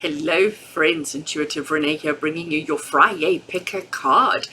Hello friends, Intuitive Rene here, bringing you your FriYay Pick card.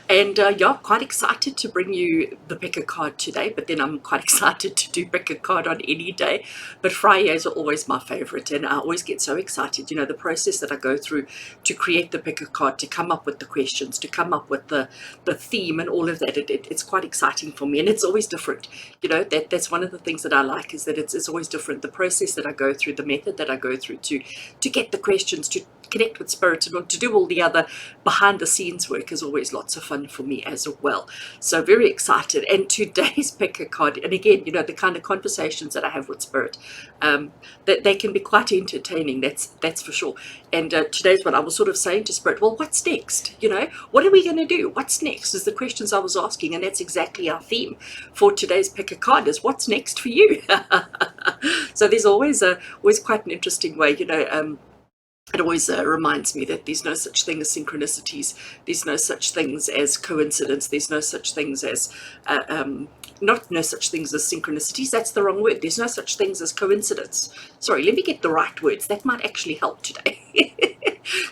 And yeah, quite excited to bring you the pick a card today, but then I'm quite excited to do pick a card on any day. But FriYays are always my favorite, and I always get so excited. You know, the process that I go through to create the pick a card, to come up with the questions, to come up with the theme and all of that, it's quite exciting for me, and it's always different. You know, that's one of the things that I like, is that it's always different. The process that I go through, the method that I go through to get the questions, to connect with spirit, and to do all the other behind the scenes work is always lots of fun for me as well. So very excited. And today's pick a card, and again, you know, the kind of conversations that I have with spirit, that they can be quite entertaining, that's for sure. And today's one, I was sort of saying to spirit, well, what's next? You know, what are we going to do? What's next is the questions I was asking, and that's exactly our theme for today's pick a card, is what's next for you. So there's always quite an interesting way, you know. It always reminds me that there's no such thing as synchronicities. There's no such things as coincidence. There's no such things as no such things as synchronicities. That's the wrong word. There's no such things as coincidence. Sorry, let me get the right words. That might actually help today.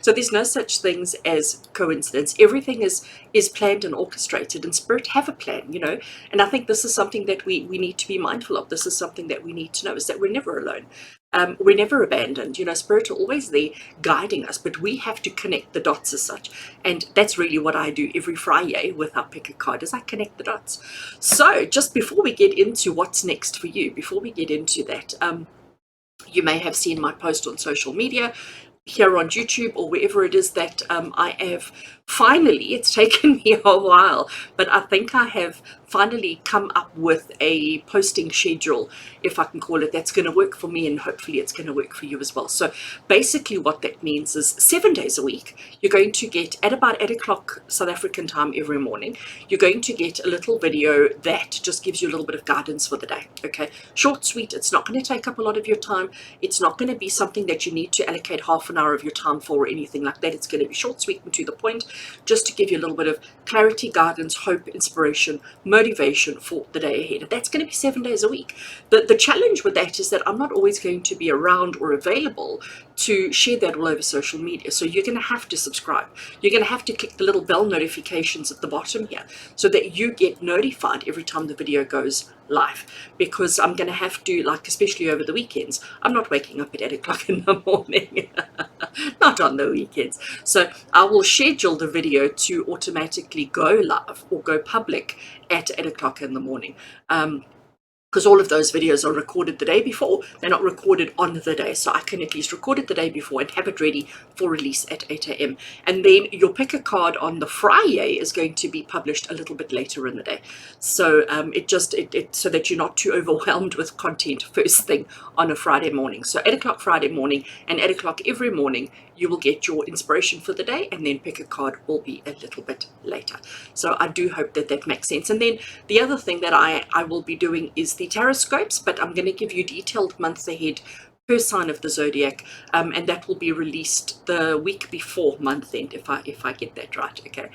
So there's no such things as coincidence. Everything is planned and orchestrated, and spirit have a plan, you know. And I think this is something that we need to be mindful of. This is something that we need to know, is that we're never alone. We're never abandoned. You know, spirit are always there guiding us, but we have to connect the dots as such. And that's really what I do every Friday with our pick a card, is I connect the dots. So just before we get into what's next for you, before we get into that, you may have seen my post on social media, here on YouTube or wherever it is, that I have finally, it's taken me a while, but I think I have finally come up with a posting schedule, if I can call it, that's going to work for me, and hopefully it's going to work for you as well. So basically what that means is 7 days a week, you're going to get, at about 8 o'clock South African time every morning, you're going to get a little video that just gives you a little bit of guidance for the day. Okay, short, sweet. It's not going to take up a lot of your time. It's not going to be something that you need to allocate half an hour of your time for or anything like that. It's going to be short, sweet, and to the point, just to give you a little bit of clarity, guidance, hope, inspiration, motivation for the day ahead. And that's going to be 7 days a week. The challenge with that is that I'm not always going to be around or available to share that all over social media. So you're going to have to subscribe. You're going to have to click the little bell notifications at the bottom here, so that you get notified every time the video goes live, because I'm going to have to, like, especially over the weekends, I'm not waking up at 8 o'clock in the morning. Not on the weekends. So I will schedule the video to automatically go live or go public at 8 o'clock in the morning. Because all of those videos are recorded the day before. They're not recorded on the day, so I can at least record it the day before and have it ready for release at 8 a.m. And then your pick a card on the Friday is going to be published a little bit later in the day. So so that you're not too overwhelmed with content first thing on a Friday morning. So 8 o'clock Friday morning and 8 o'clock every morning, you will get your inspiration for the day, and then pick a card will be a little bit later. So I do hope that that makes sense. And then the other thing that I will be doing is the tarot scopes, but I'm going to give you detailed months ahead per sign of the zodiac, and that will be released the week before month end, if I get that right. Okay.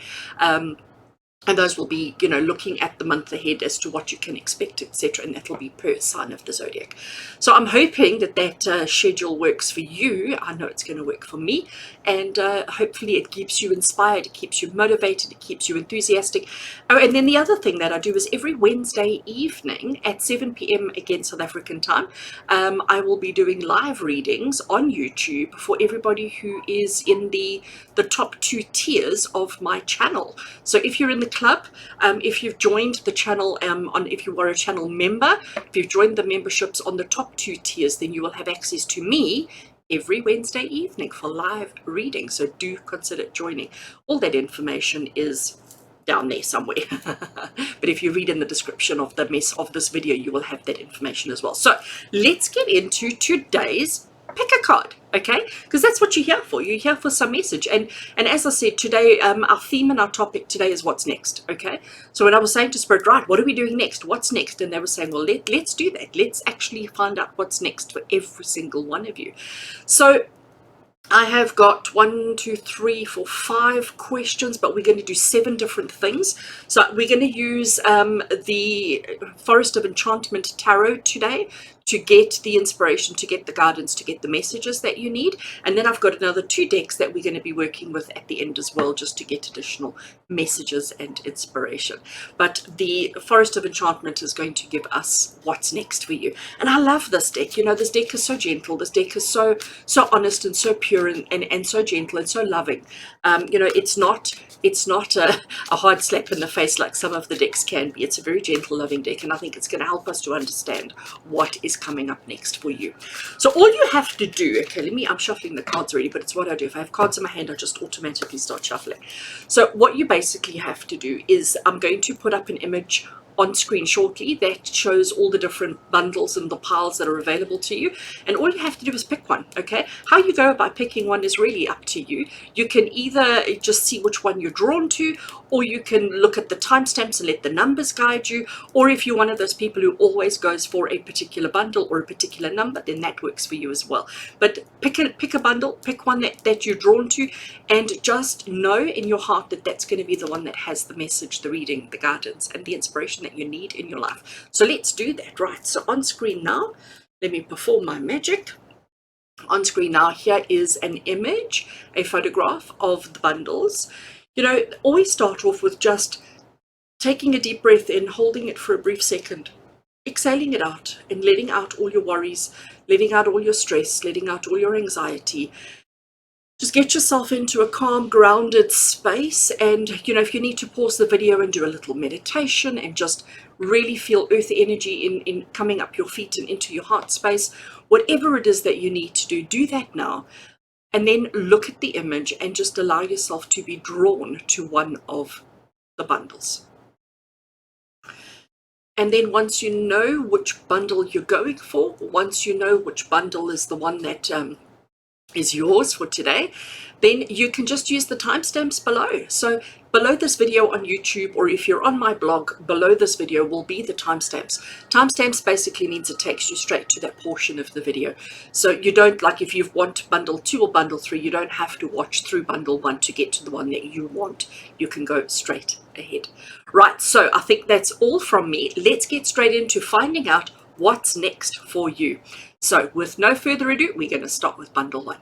And those will be, you know, looking at the month ahead as to what you can expect, etc. And that will be per sign of the zodiac. So I'm hoping that that schedule works for you. I know it's going to work for me. And hopefully it keeps you inspired, it keeps you motivated, it keeps you enthusiastic. Oh, and then the other thing that I do is every Wednesday evening at 7 p.m. again South African time, I will be doing live readings on YouTube for everybody who is in the top 2 tiers of my channel. So if you're in the club, if you've joined the channel, if you are a channel member, if you've joined the memberships on the top 2 tiers, then you will have access to me every Wednesday evening for live reading. So do consider joining. All that information is down there somewhere. But if you read in the description of this video, you will have that information as well. So let's get into today's pick a card, okay? Because that's what you're here for. You're here for some message. And as I said today, our theme and our topic today is what's next, okay? So when I was saying to Spirit, right, what are we doing next? What's next? And they were saying, well, let's do that. Let's actually find out what's next for every single one of you. So I have got 1, 2, 3, 4, 5 questions, but we're going to do 7 different things. So we're going to use the Forest of Enchantment Tarot today to get the inspiration, to get the guidance, to get the messages that you need. And then I've got another 2 decks that we're going to be working with at the end as well, just to get additional messages and inspiration. But the Forest of Enchantment is going to give us what's next for you. And I love this deck. You know, this deck is so gentle. This deck is so honest and so pure and so gentle and so loving. You know, it's not a hard slap in the face like some of the decks can be. It's a very gentle, loving deck, and I think it's going to help us to understand what is coming up next for you. So all you have to do, okay, I'm shuffling the cards already, but it's what I do. If I have cards in my hand, I just automatically start shuffling. So what you basically have to do is I'm going to put up an image on screen shortly that shows all the different bundles and the piles that are available to you, and all you have to do is pick one. Okay, how you go about picking one is really up to you. You can either just see which one you're drawn to, or you can look at the timestamps and let the numbers guide you, or if you're one of those people who always goes for a particular bundle or a particular number, then that works for you as well. But pick a bundle, pick one that you're drawn to, and just know in your heart that that's going to be the one that has the message, the reading, the guidance, and the inspiration that you need in your life. So let's do that. Right, so on screen now, let me perform my magic. On screen now, here is an image, a photograph of the bundles. You know, always start off with just taking a deep breath in, holding it for a brief second, exhaling it out, and letting out all your worries, letting out all your stress, letting out all your anxiety. Just get yourself into a calm, grounded space, and you know, if you need to pause the video and do a little meditation and just really feel earth energy in coming up your feet and into your heart space, whatever it is that you need to do that now. And then look at the image and just allow yourself to be drawn to one of the bundles. And then once you know which bundle you're going for, once you know which bundle is the one that is yours for today, then you can just use the timestamps below. So below this video on YouTube, or if you're on my blog, below this video will be the timestamps. Timestamps basically means it takes you straight to that portion of the video. So you don't, like if you want bundle 2 or bundle 3, you don't have to watch through bundle 1 to get to the one that you want. You can go straight ahead. Right, so I think that's all from me. Let's get straight into finding out what's next for you. So with no further ado, we're going to start with bundle 1.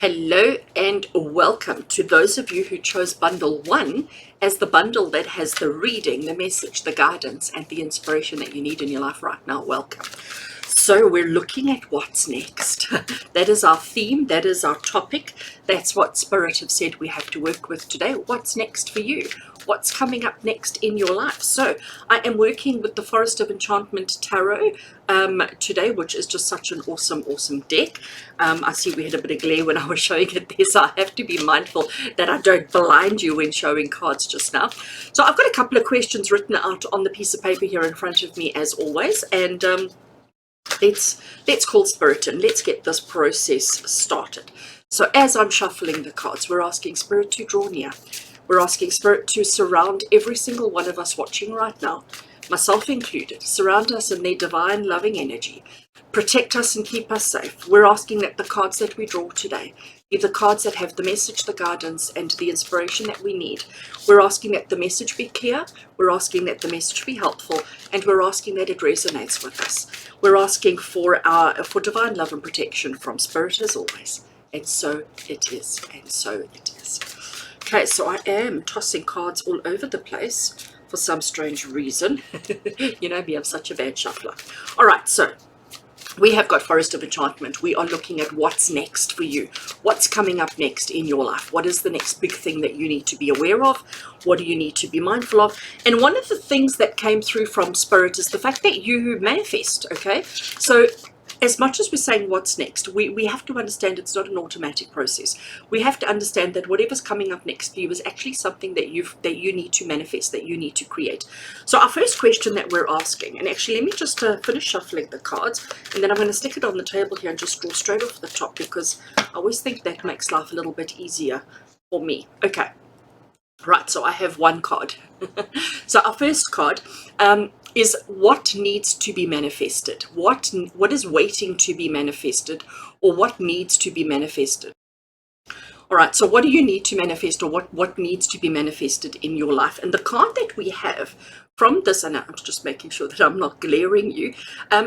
Hello and welcome to those of you who chose bundle 1 as the bundle that has the reading, the message, the guidance, and the inspiration that you need in your life right now. Welcome. So we're looking at what's next. That is our theme. That is our topic. That's what Spirit have said we have to work with today. What's next for you? What's coming up next in your life? So I am working with the Forest of Enchantment Tarot today, which is just such an awesome deck. I see we had a bit of glare when I was showing it there, so I have to be mindful that I don't blind you when showing cards just now. So I've got a couple of questions written out on the piece of paper here in front of me as always, and let's call Spirit and let's get this process started. So as I'm shuffling the cards, we're asking Spirit to draw near. We're asking Spirit to surround every single one of us watching right now, myself included. Surround us in their divine loving energy. Protect us and keep us safe. We're asking that the cards that we draw today be the cards that have the message, the guidance, and the inspiration that we need. We're asking that the message be clear. We're asking that the message be helpful, and we're asking that it resonates with us. We're asking for divine love and protection from Spirit as always. And so it is, and so it is. Okay, so I am tossing cards all over the place for some strange reason. You know me, I'm such a bad shuffler. All right, so we have got Forest of Enchantment. We are looking at what's next for you. What's coming up next in your life? What is the next big thing that you need to be aware of? What do you need to be mindful of? And one of the things that came through from Spirit is the fact that you manifest, okay? So as much as we're saying what's next, we have to understand it's not an automatic process. We have to understand that whatever's coming up next for you is actually something that you need to manifest, that you need to create. So our first question that we're asking, and actually let me just finish shuffling the cards, and then I'm going to stick it on the table here and just draw straight off the top, because I always think that makes life a little bit easier for me. Okay, right, so I have one card. So our first card is what needs to be manifested. What is waiting to be manifested, or what needs to be manifested? All right, so what do you need to manifest, or what needs to be manifested in your life? And the card that we have from this, and I'm just making sure that I'm not glaring you,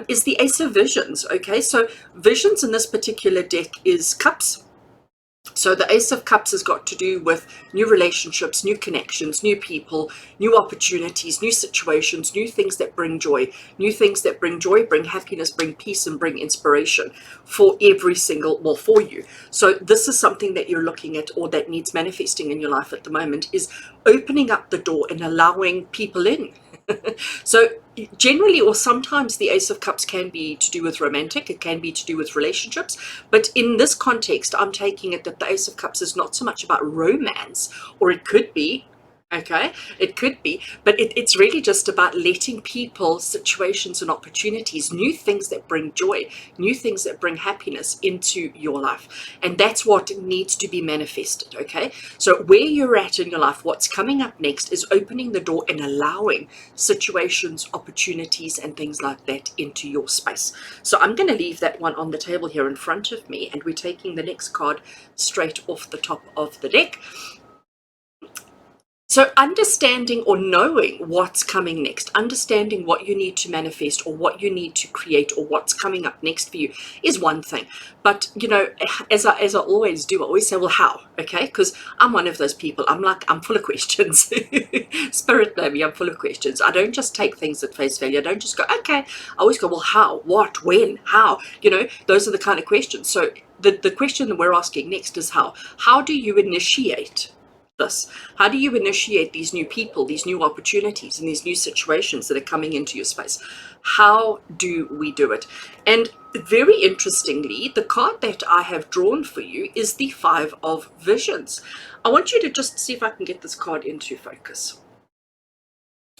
is the Ace of Visions. Okay, so visions in this particular deck is cups. So the Ace of Cups has got to do with new relationships, new connections, new people, new opportunities, new situations, new things that bring joy. New things that bring joy, bring happiness, bring peace, and bring inspiration for every single, well, for you. So this is something that you're looking at, or that needs manifesting in your life at the moment, is opening up the door and allowing people in. So generally, or sometimes, the Ace of Cups can be to do with romantic, it can be to do with relationships, but in this context I'm taking it that the Ace of Cups is not so much about romance, or it could be, okay, it could be, but it's really just about letting people, situations, and opportunities, new things that bring joy, new things that bring happiness into your life. And that's what needs to be manifested. Okay, so where you're at in your life, what's coming up next is opening the door and allowing situations, opportunities, and things like that into your space. So I'm going to leave that one on the table here in front of me, and we're taking the next card straight off the top of the deck. So understanding or knowing what's coming next, understanding what you need to manifest, or what you need to create, or what's coming up next for you is one thing. But, you know, as I always do, I always say, well, how? Okay, because I'm one of those people. I'm full of questions. Spirit know me, I'm full of questions. I don't just take things at face value. I don't just go, okay. I always go, well, how? What? When? How? You know, those are the kind of questions. So the question that we're asking next is how. How do you initiate this? How do you initiate these new people, these new opportunities, and these new situations that are coming into your space? How do we do it? And very interestingly, the card that I have drawn for you is the Five of Visions. I want you to just see if I can get this card into focus.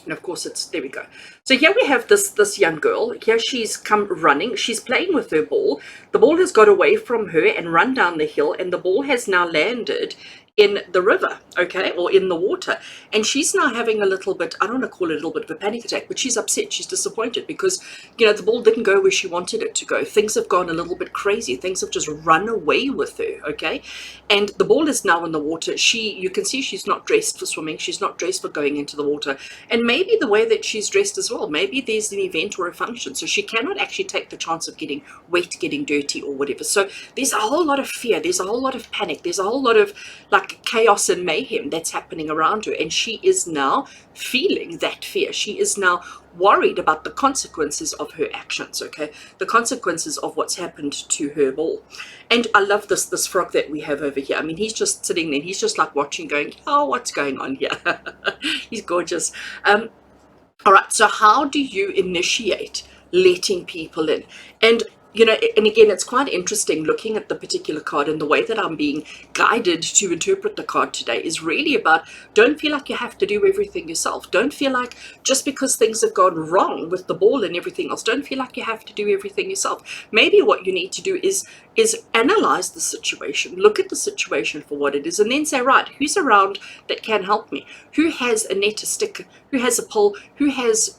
And of course it's, there we go. So here we have this young girl. Here she's come running. She's playing with her ball. The ball has got away from her and run down the hill, and the ball has now landed in the river, okay, or in the water. And she's now having a little bit, I don't want to call it a little bit of a panic attack, but she's upset, she's disappointed because, you know, the ball didn't go where she wanted it to go. Things have gone a little bit crazy. Things have just run away with her, okay? And the ball is now in the water. You can see she's not dressed for swimming. She's not dressed for going into the water. And maybe the way that she's dressed as well, maybe there's an event or a function, so she cannot actually take the chance of getting wet, getting dirty, or whatever. So there's a whole lot of fear, there's a whole lot of panic, there's a whole lot of like chaos and mayhem that's happening around her, and she is now feeling that fear. She is now worried about the consequences of her actions, okay, the consequences of what's happened to her ball. And I love this frog that we have over here. I mean, he's just sitting there, he's just like watching, going, oh, what's going on here? He's gorgeous. All right, so how do you initiate letting people in? And, you know, and again, it's quite interesting looking at the particular card, and the way that I'm being guided to interpret the card today is really about, don't feel like you have to do everything yourself. Don't feel like just because things have gone wrong with the ball and everything else, don't feel like you have to do everything yourself. Maybe what you need to do is analyze the situation, look at the situation for what it is, and then say, right, who's around that can help me? Who has a net, a stick? Who has a pole? Who has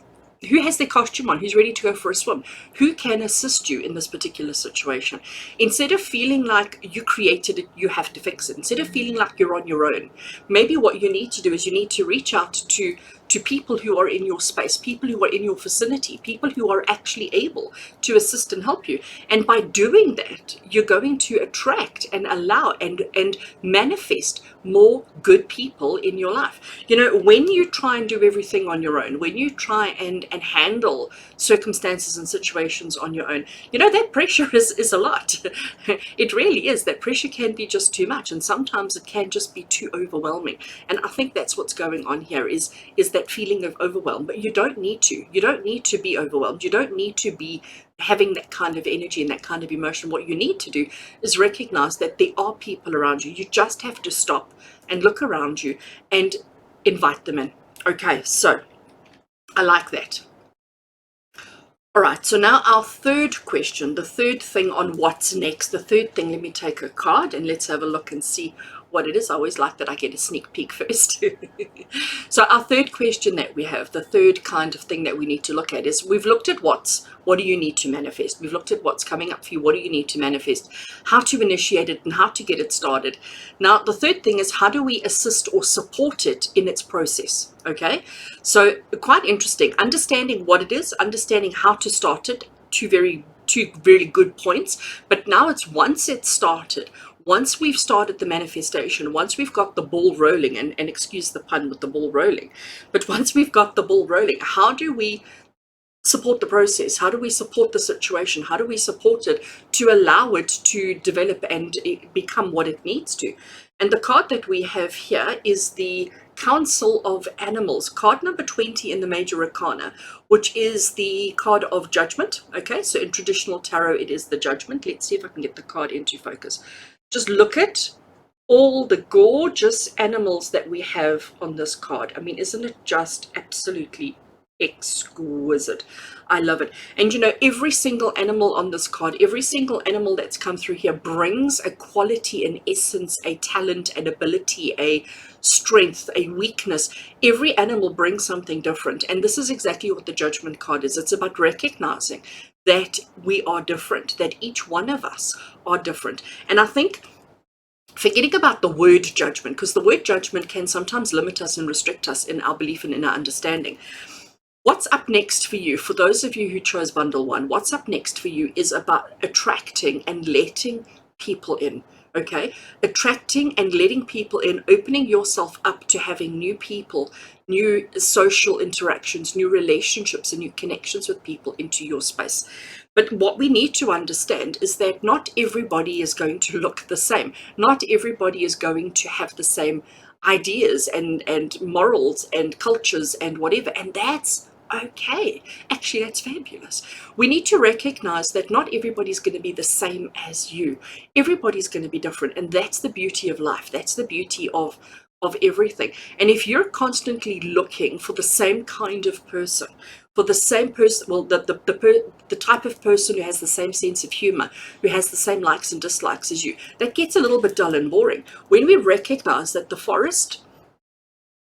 their costume on, who's ready to go for a swim, who can assist you in this particular situation? Instead of feeling like you created it, you have to fix it, instead of feeling like you're on your own, maybe what you need to do is you need to reach out to people who are in your space, people who are in your vicinity, people who are actually able to assist and help you. And by doing that, you're going to attract and allow and manifest more good people in your life. You know, when you try and do everything on your own, when you try and handle circumstances and situations on your own, you know, that pressure is a lot. It really is. That pressure can be just too much, and sometimes it can just be too overwhelming. And I think that's what's going on here, is that feeling of overwhelm. But you don't need to be overwhelmed. You don't need to be having that kind of energy and that kind of emotion. What you need to do is recognize that there are people around you. You just have to stop and look around you and invite them in. Okay, so I like that. All right, so now our third question, the third thing on what's next, the third thing, let me take a card and let's have a look and see what it is. I always like that I get a sneak peek first. So our third question that we have, the third kind of thing that we need to look at is, we've looked at what do you need to manifest? We've looked at what's coming up for you. What do you need to manifest? How to initiate it and how to get it started. Now, the third thing is, how do we assist or support it in its process? Okay, so quite interesting. Understanding what it is, understanding how to start it, two very good points. But now it's, once it's started, once we've started the manifestation, once we've got the ball rolling, and excuse the pun with the ball rolling, but once we've got the ball rolling, how do we support the process? How do we support the situation? How do we support it to allow it to develop and become what it needs to? And the card that we have here is the Council of Animals, card number 20 in the Major Arcana, which is the card of judgment. Okay, so in traditional tarot, it is the judgment. Let's see if I can get the card into focus. Just look at all the gorgeous animals that we have on this card. I mean, isn't it just absolutely exquisite? I love it. And you know, every single animal on this card, every single animal that's come through here brings a quality, an essence, a talent, an ability, a strength, a weakness. Every animal brings something different. And this is exactly what the judgment card is. It's about recognizing that we are different, that each one of us are different. And I think forgetting about the word judgment, because the word judgment can sometimes limit us and restrict us in our belief and in our understanding. What's up next for you? For those of you who chose bundle 1, what's up next for you is about attracting and letting people in. Okay, attracting and letting people in, opening yourself up to having new people, new social interactions, new relationships, and new connections with people into your space. But what we need to understand is that not everybody is going to look the same. Not everybody is going to have the same ideas and morals and cultures and whatever. And that's okay. Actually, that's fabulous. We need to recognize that not everybody's going to be the same as you. Everybody's going to be different. And that's the beauty of life. That's the beauty of everything. And if you're constantly looking for the same kind of person, for the same person, well, the type of person who has the same sense of humor, who has the same likes and dislikes as you, that gets a little bit dull and boring. When we recognize that the forest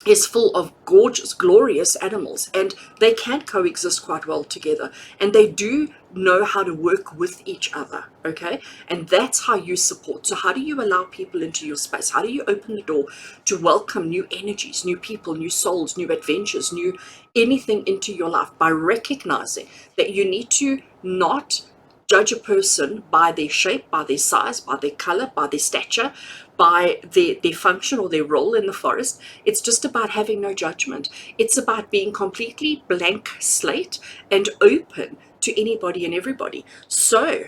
is full of gorgeous, glorious animals, and they can coexist quite well together, and they do know how to work with each other, okay? And that's how you support. So how do you allow people into your space? How do you open the door to welcome new energies, new people, new souls, new adventures, new anything into your life? By recognizing that you need to not judge a person by their shape, by their size, by their color, by their stature, by their function or their role in the forest. It's just about having no judgment. It's about being completely blank slate and open to anybody and everybody. So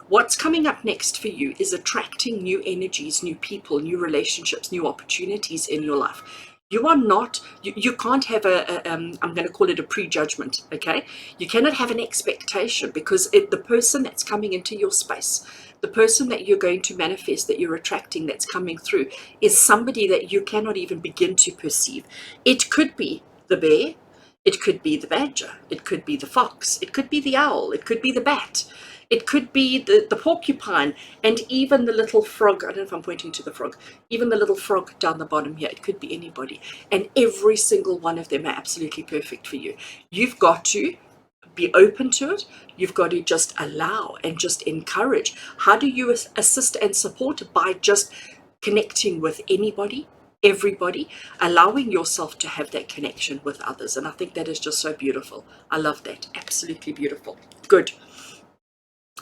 what's coming up next for you is attracting new energies, new people, new relationships, new opportunities in your life. You are not, you can't have I'm going to call it a prejudgment, okay? You cannot have an expectation, because the person that's coming into your space, the person that you're going to manifest, that you're attracting, that's coming through, is somebody that you cannot even begin to perceive. It could be the bear, it could be the badger, it could be the fox, it could be the owl, it could be the bat, it could be the porcupine, and even the little frog. I don't know if I'm pointing to the frog. Even the little frog down the bottom here. It could be anybody. And every single one of them are absolutely perfect for you. You've got to be open to it. You've got to just allow and just encourage. How do you assist and support? By just connecting with anybody, everybody, allowing yourself to have that connection with others. And I think that is just so beautiful. I love that. Absolutely beautiful. Good.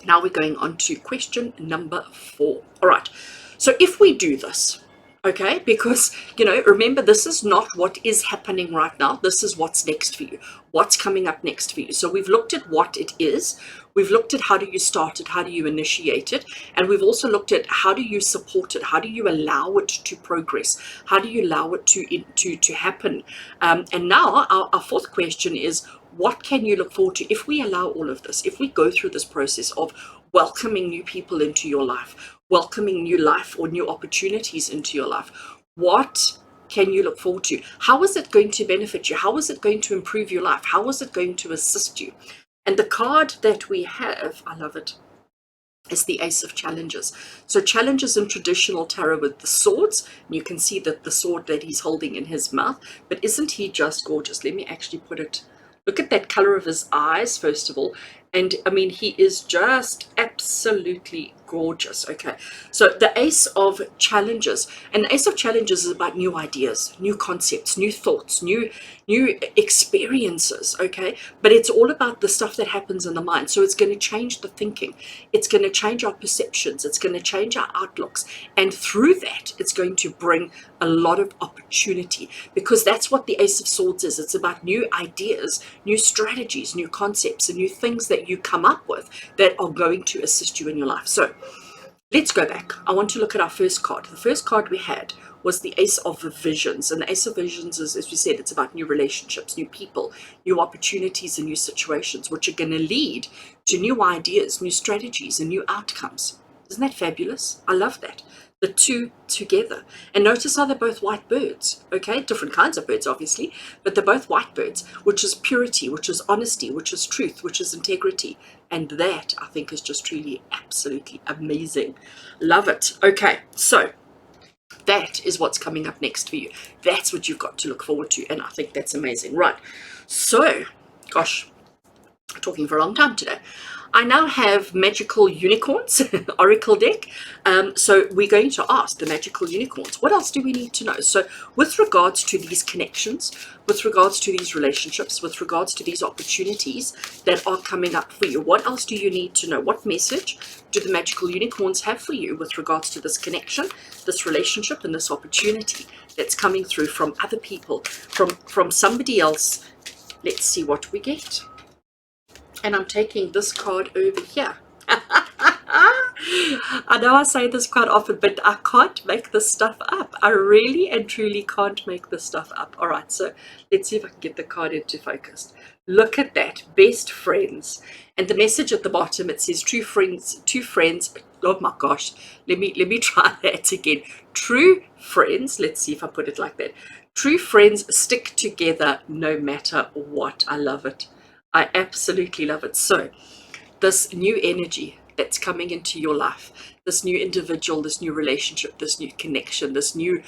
Now we're going on to question number 4. All right. So if we do this, okay, because, you know, remember, this is not what is happening right now. This is what's next for you. What's coming up next for you. So we've looked at what it is. We've looked at how do you start it, how do you initiate it, and we've also looked at how do you support it, how do you allow it to progress, how do you allow it to happen. And now our fourth question is, what can you look forward to if we allow all of this, if we go through this process of welcoming new people into your life, welcoming new life or new opportunities into your life? What can you look forward to? How is it going to benefit you? How is it going to improve your life? How is it going to assist you? And the card that we have, I love it. is the Ace of Challenges. So challenges in traditional tarot with the swords, and you can see that the sword that he's holding in his mouth, but isn't he just gorgeous? Let me actually put it, look at that color of his eyes first of all, and I mean he is just absolutely gorgeous. Okay, so the Ace of Challenges, and the Ace of Challenges is about new ideas, new concepts, new thoughts, new experiences. Okay, but it's all about the stuff that happens in the mind. So it's going to change the thinking, it's going to change our perceptions, it's going to change our outlooks, and through that it's going to bring a lot of opportunity, because that's what the Ace of Swords is. It's about new ideas, new strategies, new concepts, and new things that you come up with that are going to assist you in your life. So let's go back. I want to look at our first card. The first card we had was the Ace of Visions. And the Ace of Visions is, as we said, it's about new relationships, new people, new opportunities, and new situations, which are going to lead to new ideas, new strategies, and new outcomes. Isn't that fabulous? I love that. The two together. And notice how they're both white birds, okay? Different kinds of birds, obviously, but they're both white birds, which is purity, which is honesty, which is truth, which is integrity. And that, I think, is just truly absolutely amazing. Love it. Okay, so that is what's coming up next for you. That's what you've got to look forward to, and I think that's amazing. Right, so, gosh, talking for a long time today. I now have Magical Unicorns Oracle deck. So we're going to ask the Magical Unicorns, what else do we need to know? So with regards to these connections, with regards to these relationships, with regards to these opportunities that are coming up for you, what else do you need to know? What message do the Magical Unicorns have for you with regards to this connection, this relationship, and this opportunity that's coming through from other people, from somebody else? Let's see what we get. And I'm taking this card over here. I know I say this quite often, but I can't make this stuff up. I really and truly can't make this stuff up. All right, so let's see if I can get the card into focus. Look at that, best friends. And the message at the bottom, it says true friends, oh my gosh, let me try that again. True friends, let's see if I put it like that. True friends stick together no matter what. I love it. I absolutely love it. So this new energy that's coming into your life, this new individual, this new relationship, this new connection, this new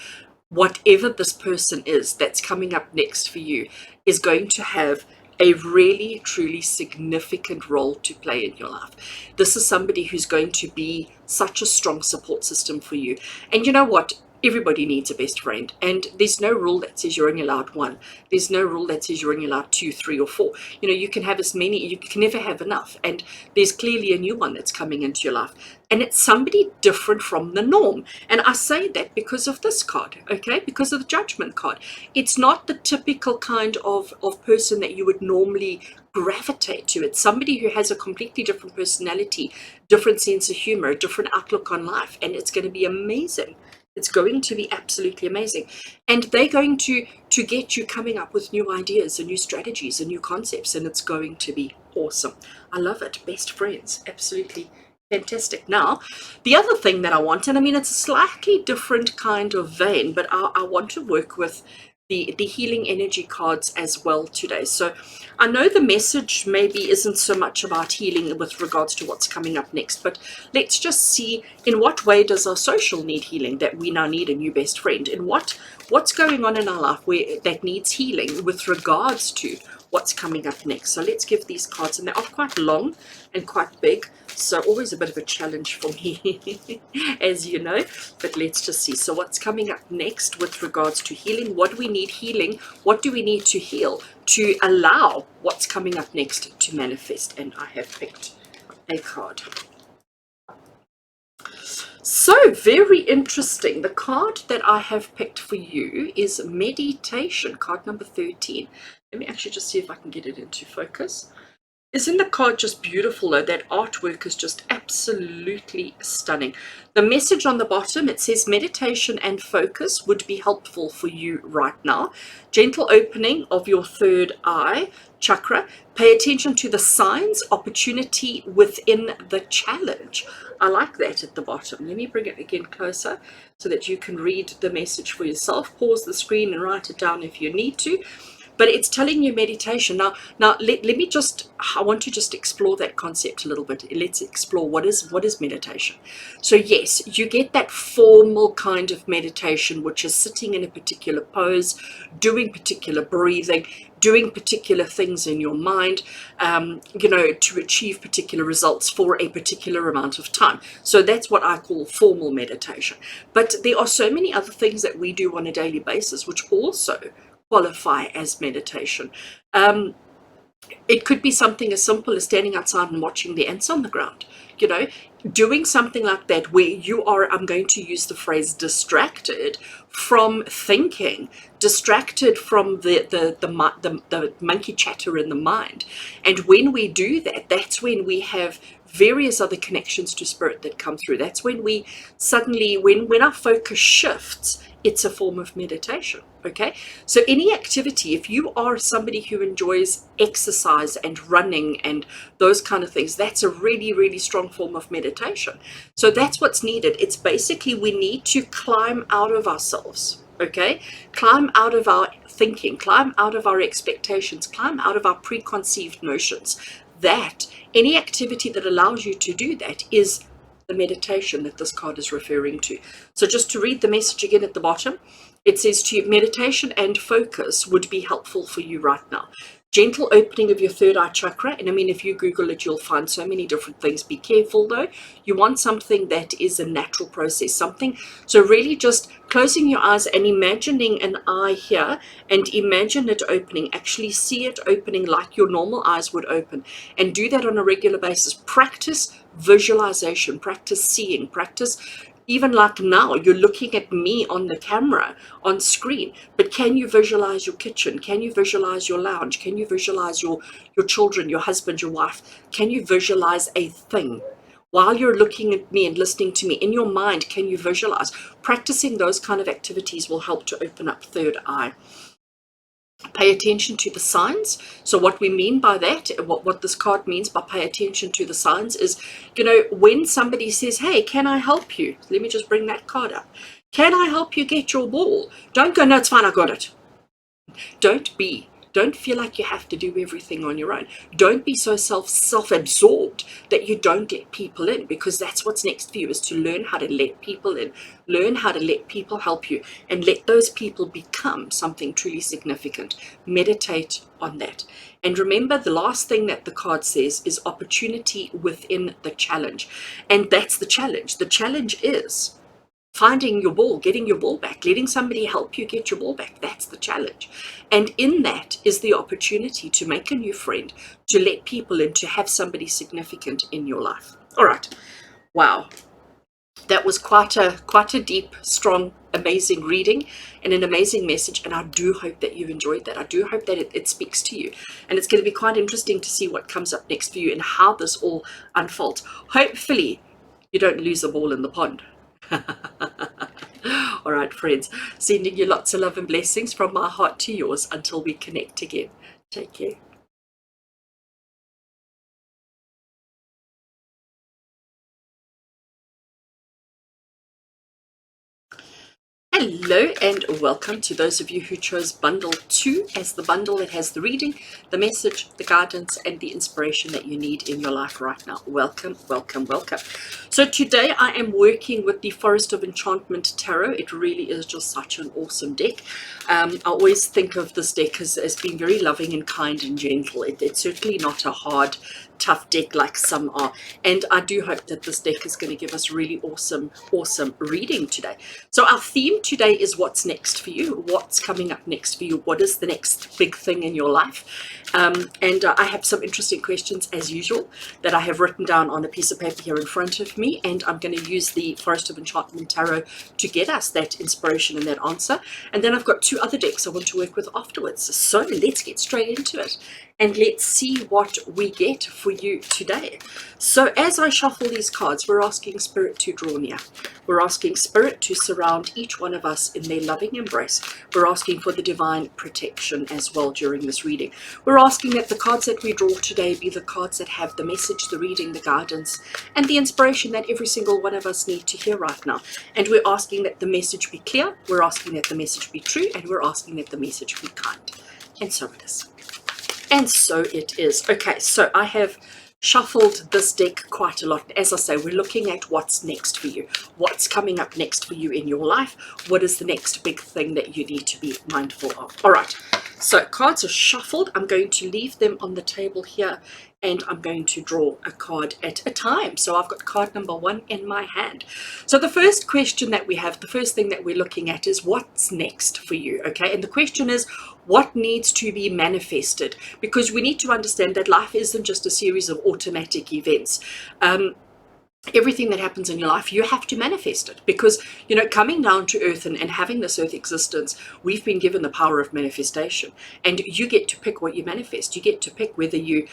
whatever this person is that's coming up next for you is going to have a really, truly significant role to play in your life. This is somebody who's going to be such a strong support system for you. And you know what? Everybody needs a best friend, and there's no rule that says you're only allowed one. There's no rule that says you're only allowed 2, 3, or 4. You know, you can have as many, you can never have enough, and there's clearly a new one that's coming into your life, and it's somebody different from the norm. And I say that because of this card, okay, because of the Judgment card. It's not the typical kind of person that you would normally gravitate to. It's somebody who has a completely different personality, different sense of humor, different outlook on life, and it's going to be amazing. It's going to be absolutely amazing. And they're going to get you coming up with new ideas and new strategies and new concepts, and it's going to be awesome. I love it. Best friends. Absolutely fantastic. Now, the other thing that I want, and I mean, it's a slightly different kind of vein, but I want to work with the healing energy cards as well today. So I know the message maybe isn't so much about healing with regards to what's coming up next, but let's just see in what way does our social need healing, that we now need a new best friend, and what's going on in our life where that needs healing with regards to what's coming up next. So let's give these cards, and they are quite long and quite big, so always a bit of a challenge for me as you know, but let's just see. So what's coming up next with regards to healing? What do we need healing? What do we need to heal to allow what's coming up next to manifest? And I have picked a card. So very interesting. The card that I have picked for you is Meditation, card number 13. Let me actually just see if I can get it into focus. Isn't the card just beautiful though? That artwork is just absolutely stunning. The message on the bottom, it says meditation and focus would be helpful for you right now. Gentle opening of your third eye chakra. Pay attention to the signs, opportunity within the challenge. I like that at the bottom. Let me bring it again closer so that you can read the message for yourself. Pause the screen and write it down if you need to. but it's telling you meditation. Now let me just, I want to just explore that concept a little bit. Let's explore what is meditation. So yes, you get that formal kind of meditation, which is sitting in a particular pose, doing particular breathing, doing particular things in your mind, to achieve particular results for a particular amount of time. So that's what I call formal meditation. But there are so many other things that we do on a daily basis which also qualify as meditation. It could be something as simple as standing outside and watching the ants on the ground, doing something like that where you are, I'm going to use the phrase, distracted from thinking, distracted from the monkey chatter in the mind. And when we do that, that's when we have various other connections to spirit that come through. That's when we suddenly, when our focus shifts, it's a form of meditation. Okay, so any activity, if you are somebody who enjoys exercise and running and those kind of things, that's a really, really strong form of meditation. So that's what's needed. It's basically, we need to climb out of ourselves. Okay, climb out of our thinking, climb out of our expectations, climb out of our preconceived notions. That any activity that allows you to do that is the meditation that this card is referring to. So just to read the message again at the bottom, it says to you, meditation and focus would be helpful for you right now. Gentle opening of your third eye chakra. And I mean, if you Google it, you'll find so many different things. Be careful though. You want something that is a natural process, something. So really just closing your eyes and imagining an eye here and imagine it opening. Actually see it opening like your normal eyes would open, and do that on a regular basis. Practice visualization, practice seeing, practice. Even like now, you're looking at me on the camera, on screen, but can you visualize your kitchen? Can you visualize your lounge? Can you visualize your children, your husband, your wife? Can you visualize a thing? While you're looking at me and listening to me, in your mind, can you visualize? Practicing those kind of activities will help to open up third eye. Pay attention to the signs. So what we mean by that, what this card means by pay attention to the signs is, when somebody says, hey, can I help you? Let me just bring that card up. Can I help you get your ball? Don't go, no, it's fine, I got it. Don't feel like you have to do everything on your own. Don't be so self-absorbed that you don't let people in, because that's what's next for you, is to learn how to let people in, learn how to let people help you, and let those people become something truly significant. Meditate on that. And remember, the last thing that the card says is opportunity within the challenge. And that's the challenge. The challenge is finding your ball, getting your ball back, letting somebody help you get your ball back. That's the challenge. And in that is the opportunity to make a new friend, to let people in, to have somebody significant in your life. All right. Wow. That was quite a deep, strong, amazing reading and an amazing message. And I do hope that you enjoyed that. I do hope that it speaks to you. And it's going to be quite interesting to see what comes up next for you and how this all unfolds. Hopefully you don't lose a ball in the pond. All right, friends, sending you lots of love and blessings from my heart to yours until we connect again. Take care. Hello and welcome to those of you who chose bundle 2 as the bundle that has the reading, the message, the guidance, and the inspiration that you need in your life right now. Welcome, welcome, welcome. So today I am working with the Forest of Enchantment Tarot. It really is just such an awesome deck. I always think of this deck as being very loving and kind and gentle. It's certainly not a hard, tough deck like some are, and I do hope that this deck is going to give us really awesome reading today. So our theme today is what's next for you, what's coming up next for you, what is the next big thing in your life. And I have some interesting questions as usual that I have written down on a piece of paper here in front of me, and I'm going to use the Forest of Enchantment Tarot to get us that inspiration and that answer. And then I've got 2 other decks I want to work with afterwards. So let's get straight into it and let's see what we get for you today. So as I shuffle these cards, we're asking Spirit to draw near. We're asking Spirit to surround each one of us in their loving embrace. We're asking for the divine protection as well during this reading. We're asking that the cards that we draw today be the cards that have the message, the reading, the guidance, and the inspiration that every single one of us need to hear right now. And we're asking that the message be clear, we're asking that the message be true, and we're asking that the message be kind. And so it is. And so it is. Okay, so I have shuffled this deck quite a lot. As I say, we're looking at what's next for you. What's coming up next for you in your life? What is the next big thing that you need to be mindful of? All right, so cards are shuffled. I'm going to leave them on the table here, and I'm going to draw a card at a time. So I've got card number 1 in my hand. So the first question that we have, the first thing that we're looking at is what's next for you, okay? And the question is, what needs to be manifested? Because we need to understand that life isn't just a series of automatic events. Everything that happens in your life, you have to manifest it, because, you know, coming down to earth and having this earth existence, we've been given the power of manifestation, and you get to pick what you manifest. You get to pick whether you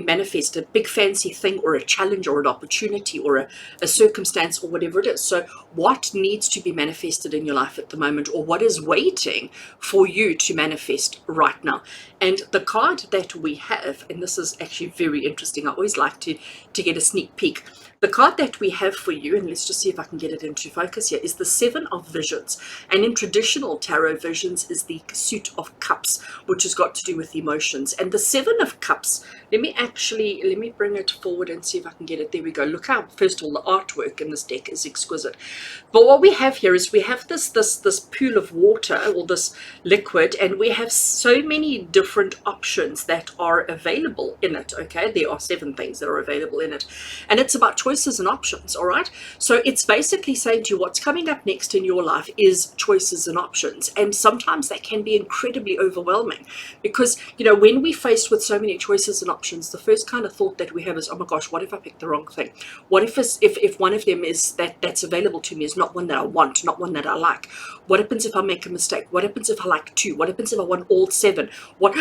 manifest a big fancy thing, or a challenge, or an opportunity, or a circumstance, or whatever it is. So what needs to be manifested in your life at the moment, or what is waiting for you to manifest right now? And the card that we have, and this is actually very interesting, I always like to get a sneak peek. The card that we have for you, and let's just see if I can get it into focus here, is the 7 of Visions. And in traditional tarot, Visions is the suit of cups, which has got to do with emotions. And the 7 of Cups, let me bring it forward and see if I can get it. There we go. Look how, first of all, the artwork in this deck is exquisite. But what we have here is we have this pool of water, or this liquid, and we have so many different options that are available in it, okay? There are 7 things that are available in it. And it's about choices and options, all right? So it's basically saying to you, what's coming up next in your life is choices and options. And sometimes that can be incredibly overwhelming, because, you know, when we're faced with so many choices and options, the first kind of thought that we have is, oh my gosh, what if I picked the wrong thing? What if one of them is that's available to me is not one that I want, not one that I like? What happens if I make a mistake? What happens if I like 2? What happens if I want all 7? What,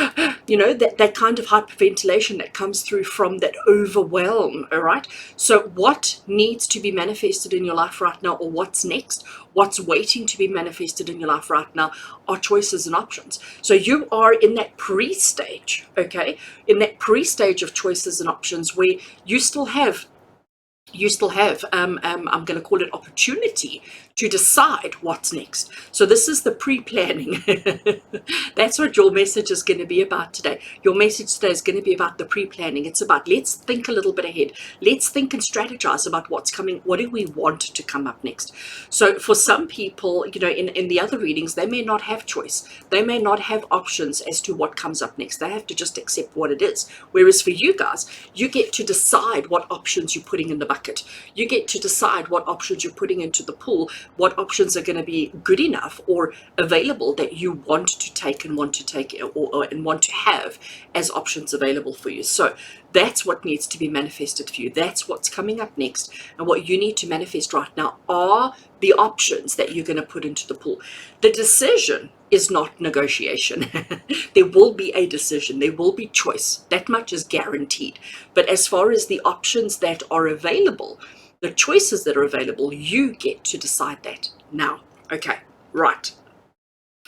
you know, that kind of hyperventilation that comes through from that overwhelm, all right? So what needs to be manifested in your life right now, or what's next, what's waiting to be manifested in your life right now, are choices and options. So you are in that pre-stage, okay? In that pre-stage of choices and options, where you still have I'm going to call it opportunity to decide what's next. So this is the pre-planning. That's what your message is going to be about today. Your message today is going to be about the pre-planning. It's about, let's think a little bit ahead. Let's think and strategize about what's coming. What do we want to come up next? So for some people, you know, in the other readings, they may not have choice. They may not have options as to what comes up next. They have to just accept what it is. Whereas for you guys, you get to decide what options you're putting in the bucket. You get to decide what options you're putting into the pool, what options are going to be good enough or available that you want to take and want to take, and want to have as options available for you. So that's what needs to be manifested for you. That's what's coming up next. And what you need to manifest right now are the options that you're going to put into the pool. The decision is not negotiation. There will be a decision. There will be choice. That much is guaranteed. But as far as the options that are available, the choices that are available, you get to decide that now. Okay, right.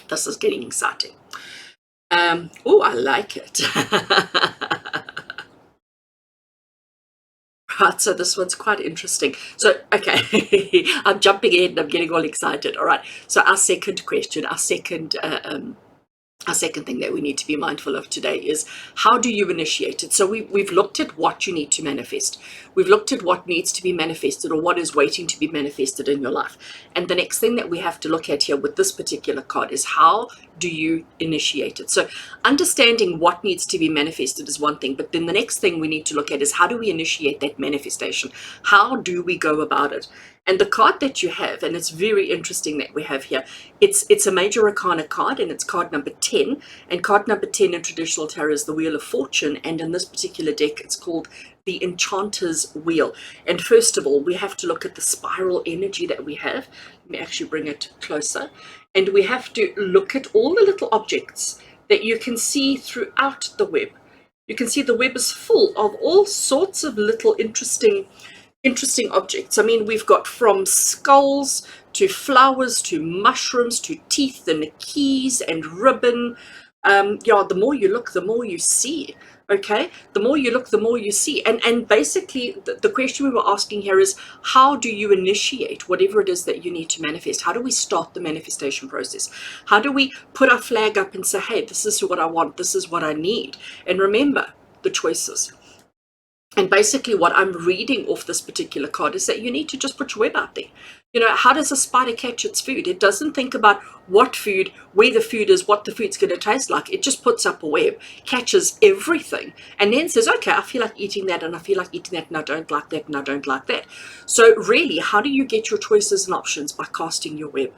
This is getting exciting. Oh, I like it. Right, so this one's quite interesting. So, okay, I'm jumping in and I'm getting all excited. All right, so our second question, our second thing that we need to be mindful of today is, how do you initiate it? So we've looked at what you need to manifest. We've looked at what needs to be manifested, or what is waiting to be manifested in your life. And the next thing that we have to look at here with this particular card is, how do you initiate it? So understanding what needs to be manifested is one thing, but then the next thing we need to look at is, how do we initiate that manifestation? How do we go about it? And the card that you have, and it's very interesting that we have here, it's a major arcana card, and it's card number 10. And card number 10 in traditional tarot is the Wheel of Fortune, and in this particular deck it's called the Enchanter's Wheel. And first of all, we have to look at the spiral energy that we have. Let me actually bring it closer. And we have to look at all the little objects that you can see throughout the web. You can see the web is full of all sorts of little interesting objects. I mean, we've got from skulls to flowers to mushrooms to teeth and keys and ribbon. Yeah, the more you look, the more you see. Okay, the more you look, the more you see. And basically the question we were asking here is, how do you initiate whatever it is that you need to manifest? How do we start the manifestation process? How do we put our flag up and say, hey, this is what I want, this is what I need? And remember the choices. And basically what I'm reading off this particular card is that you need to just put your web out there. You know, how does a spider catch its food? It doesn't think about what food, where the food is, what the food's going to taste like. It just puts up a web, catches everything, and then says, okay, I feel like eating that, and I feel like eating that, and I don't like that, and I don't like that. So really, how do you get your choices and options? By casting your web,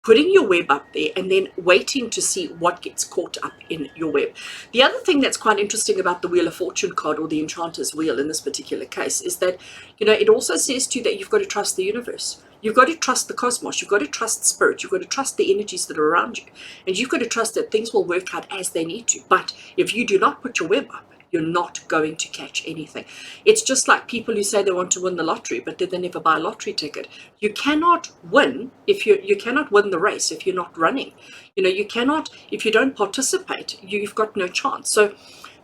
putting your web up there, and then waiting to see what gets caught up in your web. The other thing that's quite interesting about the Wheel of Fortune card, or the Enchanter's Wheel in this particular case, is that, you know, it also says to you that you've got to trust the universe. You've got to trust the cosmos. You've got to trust spirit. You've got to trust the energies that are around you. And you've got to trust that things will work out as they need to. But if you do not put your web up, you're not going to catch anything. It's just like people who say they want to win the lottery, but then they never buy a lottery ticket. You cannot win if you cannot win the race if you're not running. You know, you cannot, if you don't participate, you've got no chance. So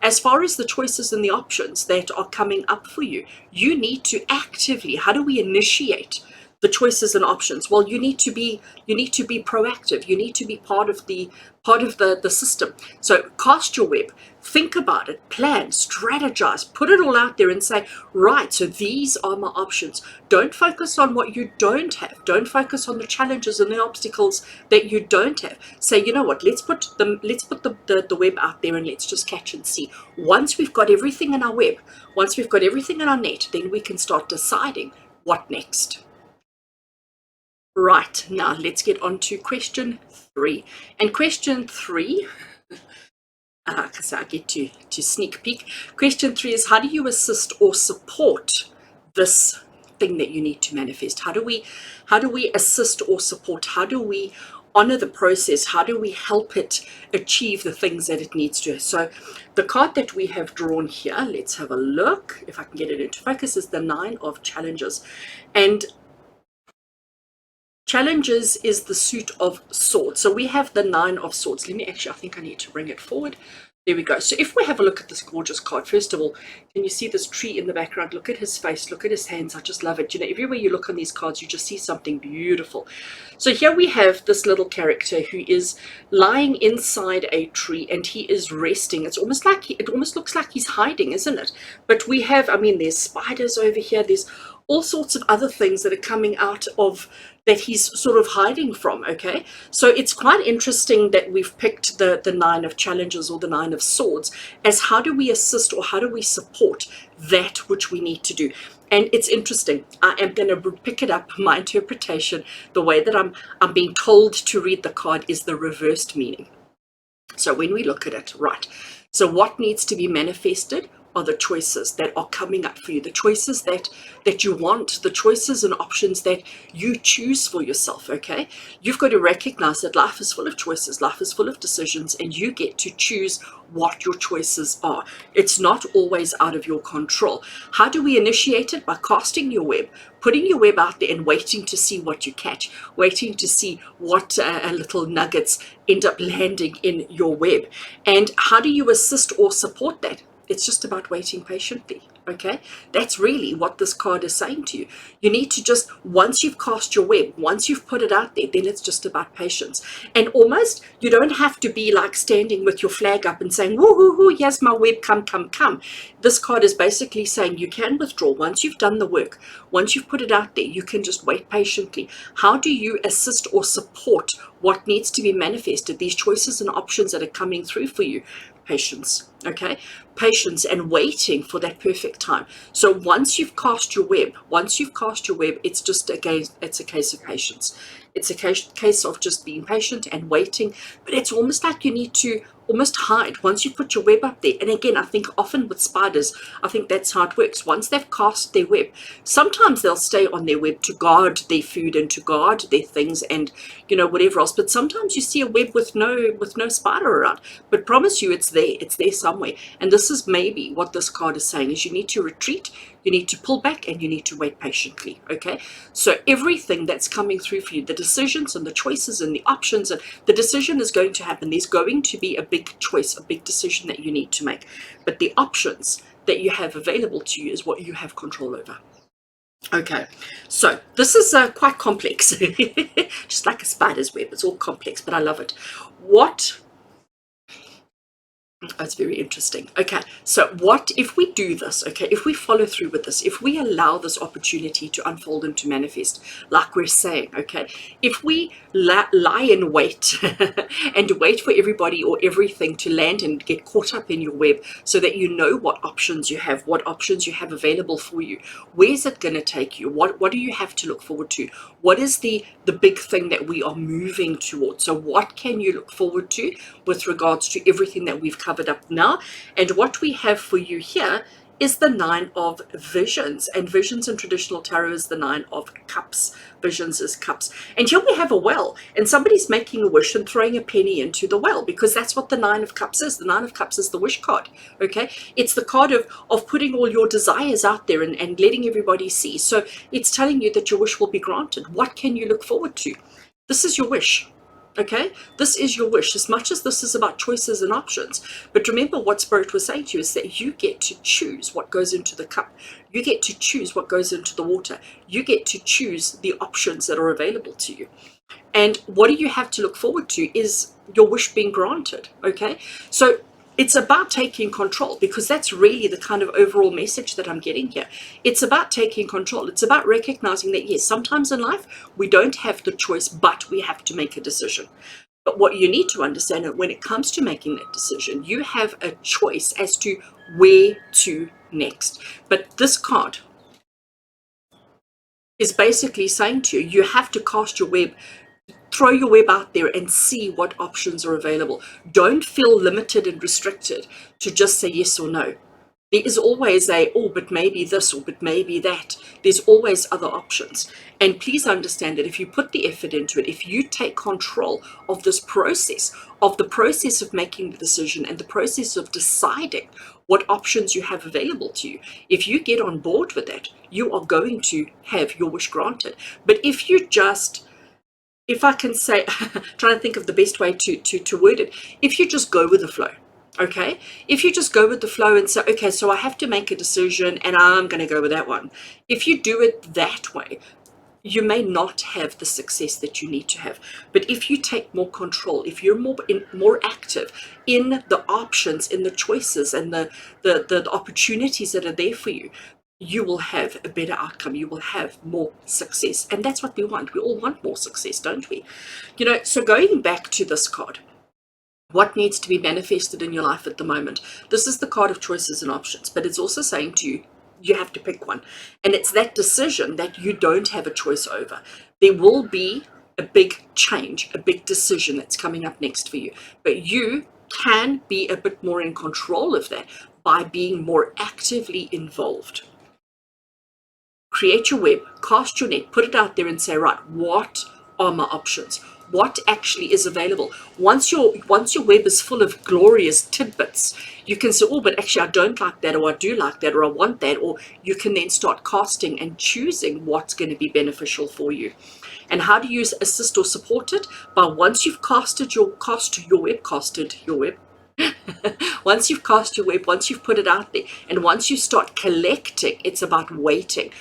as far as the choices and the options that are coming up for you, you need to actively, how do we initiate the choices and options? Well, you need to be proactive. You need to be part of the system. So cast your web, think about it, plan, strategize, put it all out there and say, right, so these are my options. Don't focus on what you don't have. Don't focus on the challenges and the obstacles that you don't have. Say, you know what, let's put the web out there and let's just catch and see. Once we've got everything in our web, once we've got everything in our net, then we can start deciding what next. Right, now let's get on to question 3. And question 3, because I get to sneak peek. Question 3 is, how do you assist or support this thing that you need to manifest? How do we assist or support? How do we honor the process? How do we help it achieve the things that it needs to? So the card that we have drawn here, let's have a look if I can get it into focus, is the 9 of Challenges. And Challenges is the suit of swords. So we have the 9 of Swords. Let me actually, I think I need to bring it forward. There we go. So if we have a look at this gorgeous card, first of all, can you see this tree in the background? Look at his face, look at his hands. I just love it. You know, everywhere you look on these cards, you just see something beautiful. So here we have this little character who is lying inside a tree and he is resting. It's almost like, it almost looks like he's hiding, isn't it? But we have, I mean, there's spiders over here. There's all sorts of other things that are coming out of that he's sort of hiding from. Okay, so it's quite interesting that we've picked the 9 of Challenges, or the 9 of Swords, as how do we assist or how do we support that which we need to do. And it's interesting. I am going to pick it up. My interpretation, the way that I'm being told to read the card, is the reversed meaning. So when we look at it, right, so what needs to be manifested are the choices that are coming up for you, the choices that you want, the choices and options that you choose for yourself. Okay, you've got to recognize that life is full of choices, life is full of decisions, and you get to choose what your choices are. It's not always out of your control. How do we initiate it? By casting your web, putting your web out there and waiting to see what you catch, waiting to see what little nuggets end up landing in your web. And how do you assist or support that? It's just about waiting patiently. Okay, that's really what this card is saying to you. You need to just, once you've cast your web, once you've put it out there, then it's just about patience. And almost, you don't have to be like standing with your flag up and saying, woo hoo hoo, here's my web, come, come, come. This card is basically saying you can withdraw. Once you've done the work, once you've put it out there, you can just wait patiently. How do you assist or support what needs to be manifested, these choices and options that are coming through for you? Patience. Okay, patience and waiting for that perfect time. So once you've cast your web, it's just it's a case of patience. It's a case of just being patient and waiting. But it's almost like you need to almost hide once you put your web up there. And again, I think often with spiders, I think that's how it works. Once they've cast their web, sometimes they'll stay on their web to guard their food and to guard their things and, you know, whatever else. But sometimes you see a web with no spider around. But promise you, it's there. It's there somewhere. And this is maybe what this card is saying, is you need to retreat, you need to pull back, and you need to wait patiently. Okay, so everything that's coming through for you, the decisions and the choices and the options, and the decision is going to happen. There's going to be a big choice, a big decision that you need to make, but the options that you have available to you is what you have control over. Okay, so this is quite complex, just like a spider's web. It's all complex, but I love it. What That's very interesting. Okay, so what if we do this? Okay, if we follow through with this, if we allow this opportunity to unfold and to manifest, like we're saying, okay, if we lie in wait and wait for everybody or everything to land and get caught up in your web, so that you know what options you have, available for you, where's it going to take you? What do you have to look forward to? What is the big thing that we are moving towards? So what can you look forward to with regards to everything that we've covered up now? And what we have for you here is the 9 of visions, and visions in traditional tarot is the 9 of cups. Visions is cups, and here we have a well, and somebody's making a wish and throwing a penny into the well, because that's what the 9 of cups is. The 9 of cups is the wish card. Okay, it's the card of putting all your desires out there and letting everybody see. So it's telling you that your wish will be granted. What can you look forward to? This is your wish. Okay, this is your wish, as much as this is about choices and options. But remember, what Spirit was saying to you is that you get to choose what goes into the cup. You get to choose what goes into the water. You get to choose the options that are available to you. And what do you have to look forward to is your wish being granted. Okay, so it's about taking control, because that's really the kind of overall message that I'm getting here. It's about taking control. It's about recognizing that, yes, sometimes in life we don't have the choice, but we have to make a decision. But what you need to understand is, when it comes to making that decision, you have a choice as to where to next. But this card is basically saying to you, you have to cast your web. Throw your web out there and see what options are available. Don't feel limited and restricted to just say yes or no. There is always but maybe this, or but maybe that. There's always other options. And please understand that if you put the effort into it, if you take control of this process, of the process of making the decision and the process of deciding what options you have available to you, if you get on board with that, you are going to have your wish granted. But if I can say, trying to think of the best way to word it, if you just go with the flow, okay? If you just go with the flow and say, okay, so I have to make a decision and I'm going to go with that one. If you do it that way, you may not have the success that you need to have. But if you take more control, if you're more active in the options, in the choices, and the opportunities that are there for you, you will have a better outcome. You will have more success. And that's what we want. We all want more success, don't we? So going back to this card, what needs to be manifested in your life at the moment? This is the card of choices and options, but it's also saying to you, you have to pick one. And it's that decision that you don't have a choice over. There will be a big change, a big decision that's coming up next for you. But you can be a bit more in control of that by being more actively involved. Create your web, cast your net, put it out there and say, right, what are my options? What actually is available? Once your web is full of glorious tidbits, you can say, oh, but actually I don't like that, or I do like that, or I want that, or you can then start casting and choosing what's going to be beneficial for you. And how do you assist or support it? By once you've casted your web, once you've cast your web, once you've put it out there, and once you start collecting, it's about waiting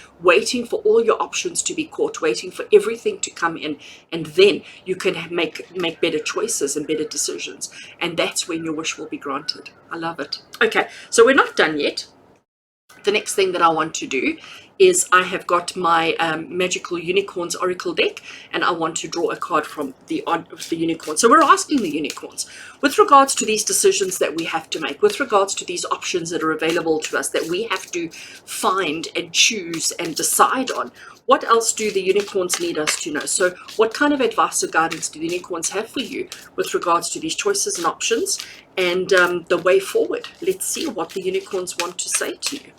for all your options to be caught, waiting for everything to come in, and then you can make better choices and better decisions, and that's when your wish will be granted. I love it. Okay, so we're not done yet. The next thing that I want to do is I have got my Magical Unicorns Oracle deck, and I want to draw a card from the unicorn. So we're asking the unicorns, with regards to these decisions that we have to make, with regards to these options that are available to us that we have to find and choose and decide on, what else do the unicorns need us to know? So what kind of advice or guidance do the unicorns have for you with regards to these choices and options and the way forward? Let's see what the unicorns want to say to you.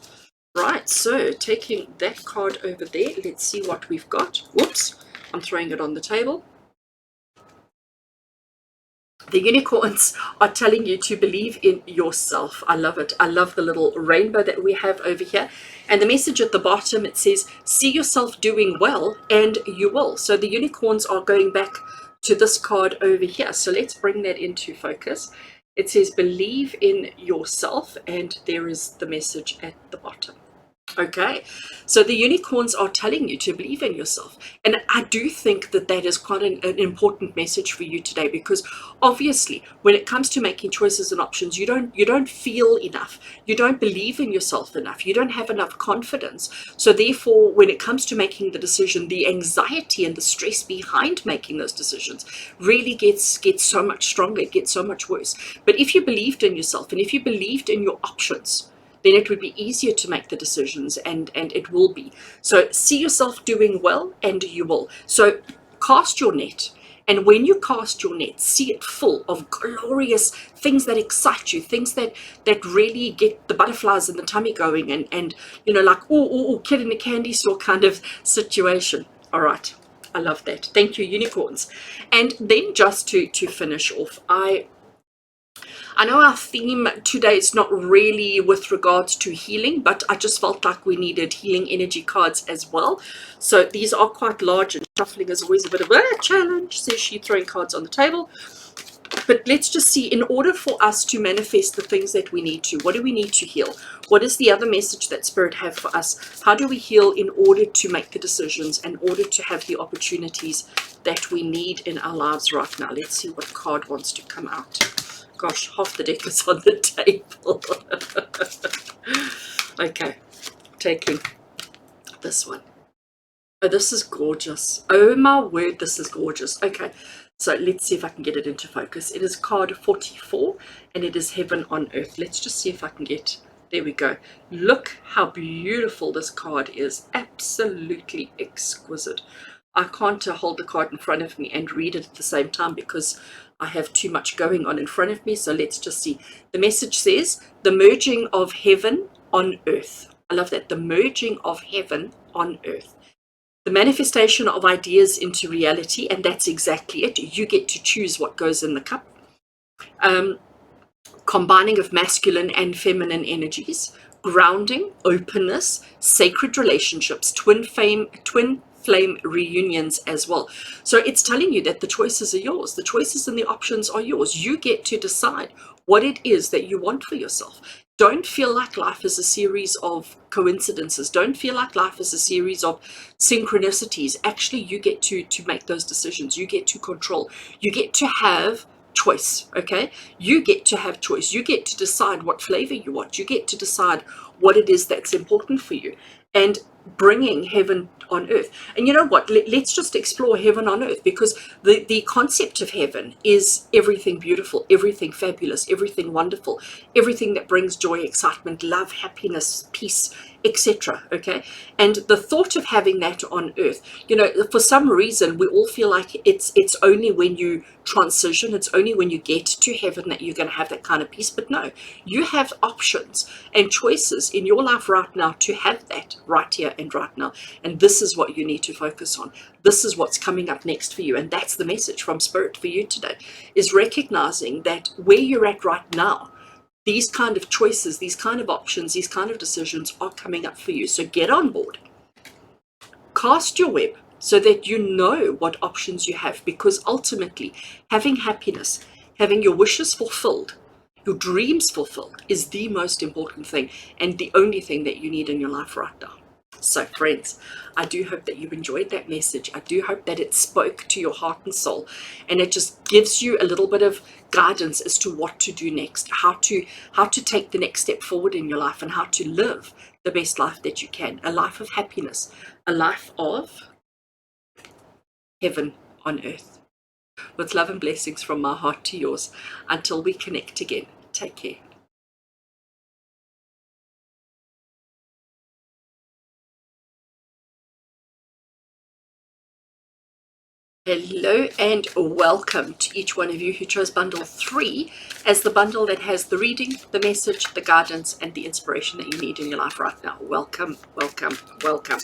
Right, so taking that card over there, let's see what we've got. Whoops, I'm throwing it on the table. The unicorns are telling you to believe in yourself. I love it. I love the little rainbow that we have over here. And the message at the bottom, it says, see yourself doing well and you will. So the unicorns are going back to this card over here. So let's bring that into focus. It says, believe in yourself. And there is the message at the bottom. Okay, so the unicorns are telling you to believe in yourself, and I do think that that is quite an important message for you today, because obviously when it comes to making choices and options, you don't feel enough, you don't believe in yourself enough, you don't have enough confidence. So therefore, when it comes to making the decision, the anxiety and the stress behind making those decisions really gets so much stronger, it gets so much worse. But if you believed in yourself and if you believed in your options, then it would be easier to make the decisions, and it will be. So see yourself doing well and you will. So cast your net, and when you cast your net, see it full of glorious things that excite you, things that really get the butterflies in the tummy going, and you know, like oh, kid in a candy store kind of situation. All right, I love that. Thank you, unicorns. And then just to finish off, I know our theme today is not really with regards to healing, but I just felt like we needed healing energy cards as well. So these are quite large, and shuffling is always a bit of a challenge, says she, throwing cards on the table. But let's just see, in order for us to manifest the things that we need to, what do we need to heal? What is the other message that Spirit have for us? How do we heal in order to make the decisions, in order to have the opportunities that we need in our lives right now? Let's see what card wants to come out. Gosh, half the deck is on the table. Okay, taking this one. Oh, this is gorgeous. Oh my word, this is gorgeous. Okay, so let's see if I can get it into focus. It is card 44, and it is Heaven on Earth. Let's just see if I can get... There we go. Look how beautiful this card is. Absolutely exquisite. I can't hold the card in front of me and read it at the same time because I have too much going on in front of me. So let's just see. The message says, the merging of heaven on earth. I love that. The merging of heaven on earth. The manifestation of ideas into reality, and that's exactly it. You get to choose what goes in the cup. Combining of masculine and feminine energies. Grounding, openness, sacred relationships, twin flame reunions as well. So it's telling you that the choices are yours. The choices and the options are yours. You get to decide what it is that you want for yourself. Don't feel like life is a series of coincidences. Don't feel like life is a series of synchronicities. Actually, you get to make those decisions. You get to control. You get to have choice, okay? You get to have choice. You get to decide what flavor you want. You get to decide what it is that's important for you. And bringing heaven on earth. And you know what, let's just explore heaven on earth, because the concept of heaven is everything beautiful, everything fabulous, everything wonderful, everything that brings joy, excitement, love, happiness, peace, etc. Okay, and the thought of having that on earth, you know, for some reason we all feel like it's only when you transition, it's only when you get to heaven that you're going to have that kind of peace. But no, you have options and choices in your life right now to have that right here and right now. And this is what you need to focus on. This is what's coming up next for you. And that's the message from Spirit for you today, is recognizing that where you're at right now, these kind of choices, these kind of options, these kind of decisions are coming up for you. So get on board. Cast your web so that you know what options you have, because ultimately having happiness, having your wishes fulfilled, your dreams fulfilled is the most important thing and the only thing that you need in your life right now. So friends, I do hope that you enjoyed that message. I do hope that it spoke to your heart and soul, and it just gives you a little bit of guidance as to what to do next, how to take the next step forward in your life, and how to live the best life that you can, a life of happiness, a life of heaven on earth. With love and blessings from my heart to yours. Until we connect again, take care. Hello and welcome to each one of you who chose bundle 3 as the bundle that has the reading, the message, the guidance, and the inspiration that you need in your life right now. Welcome, welcome, welcome.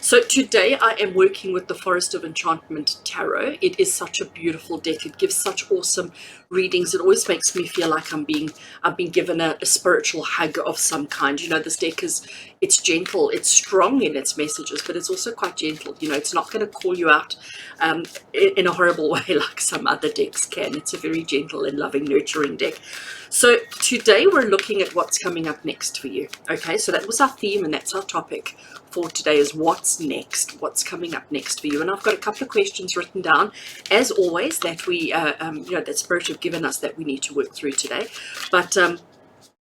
So today I am working with the Forest of Enchantment Tarot. It is such a beautiful deck. It gives such awesome readings. It always makes me feel like I've been given a spiritual hug of some kind. You know, this deck it's gentle, it's strong in its messages, but it's also quite gentle. You know, it's not going to call you out in a horrible way like some other decks can. It's a very gentle and loving, nurturing deck. So today we're looking at what's coming up next for you. Okay, so that was our theme and that's our topic for today, is what's next, what's coming up next for you. And I've got a couple of questions written down, as always, that we, that Spirit have given us that we need to work through today. But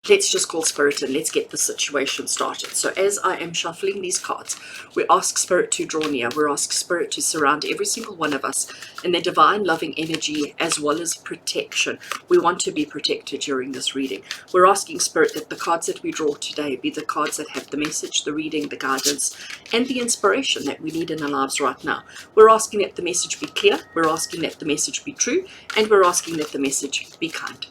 let's just call Spirit and let's get the situation started. So as I am shuffling these cards, we ask Spirit to draw near. We ask Spirit to surround every single one of us in their divine loving energy as well as protection. We want to be protected during this reading. We're asking Spirit that the cards that we draw today be the cards that have the message, the reading, the guidance, and the inspiration that we need in our lives right now. We're asking that the message be clear. We're asking that the message be true. And we're asking that the message be kind.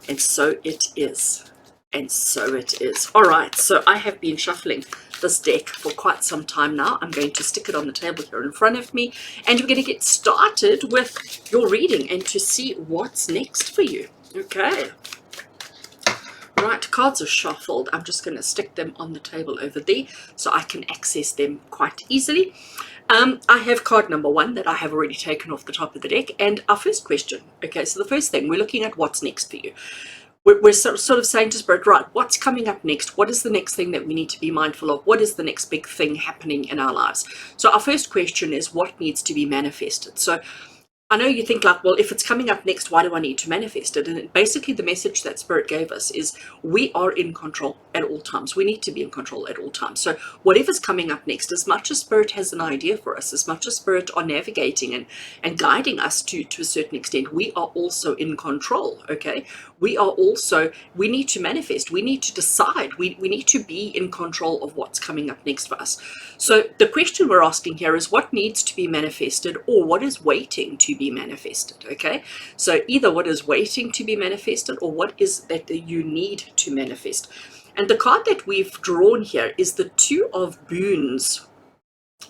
And so it is. And so it is. All right, so I have been shuffling this deck for quite some time now. I'm going to stick it on the table here in front of me, and we're going to get started with your reading and to see what's next for you. Okay. Right, cards are shuffled. I'm just going to stick them on the table over there so I can access them quite easily. I have card number 1 that I have already taken off the top of the deck, and our first question. Okay, so the first thing, we're looking at what's next for you. We're sort of saying to Spirit, right, what's coming up next? What is the next thing that we need to be mindful of? What is the next big thing happening in our lives? So our first question is, what needs to be manifested? So I know you think like, well, if it's coming up next, why do I need to manifest it? And basically the message that Spirit gave us is we are in control at all times. We need to be in control at all times. So whatever's coming up next, as much as Spirit has an idea for us, as much as Spirit are navigating and guiding us to a certain extent, we are also in control, okay? We need to manifest. We need to decide. We need to be in control of what's coming up next for us. So the question we're asking here is what needs to be manifested, or what is waiting to be manifested, okay? So either what is waiting to be manifested or what is that you need to manifest. And the card that we've drawn here is the Two of Boons.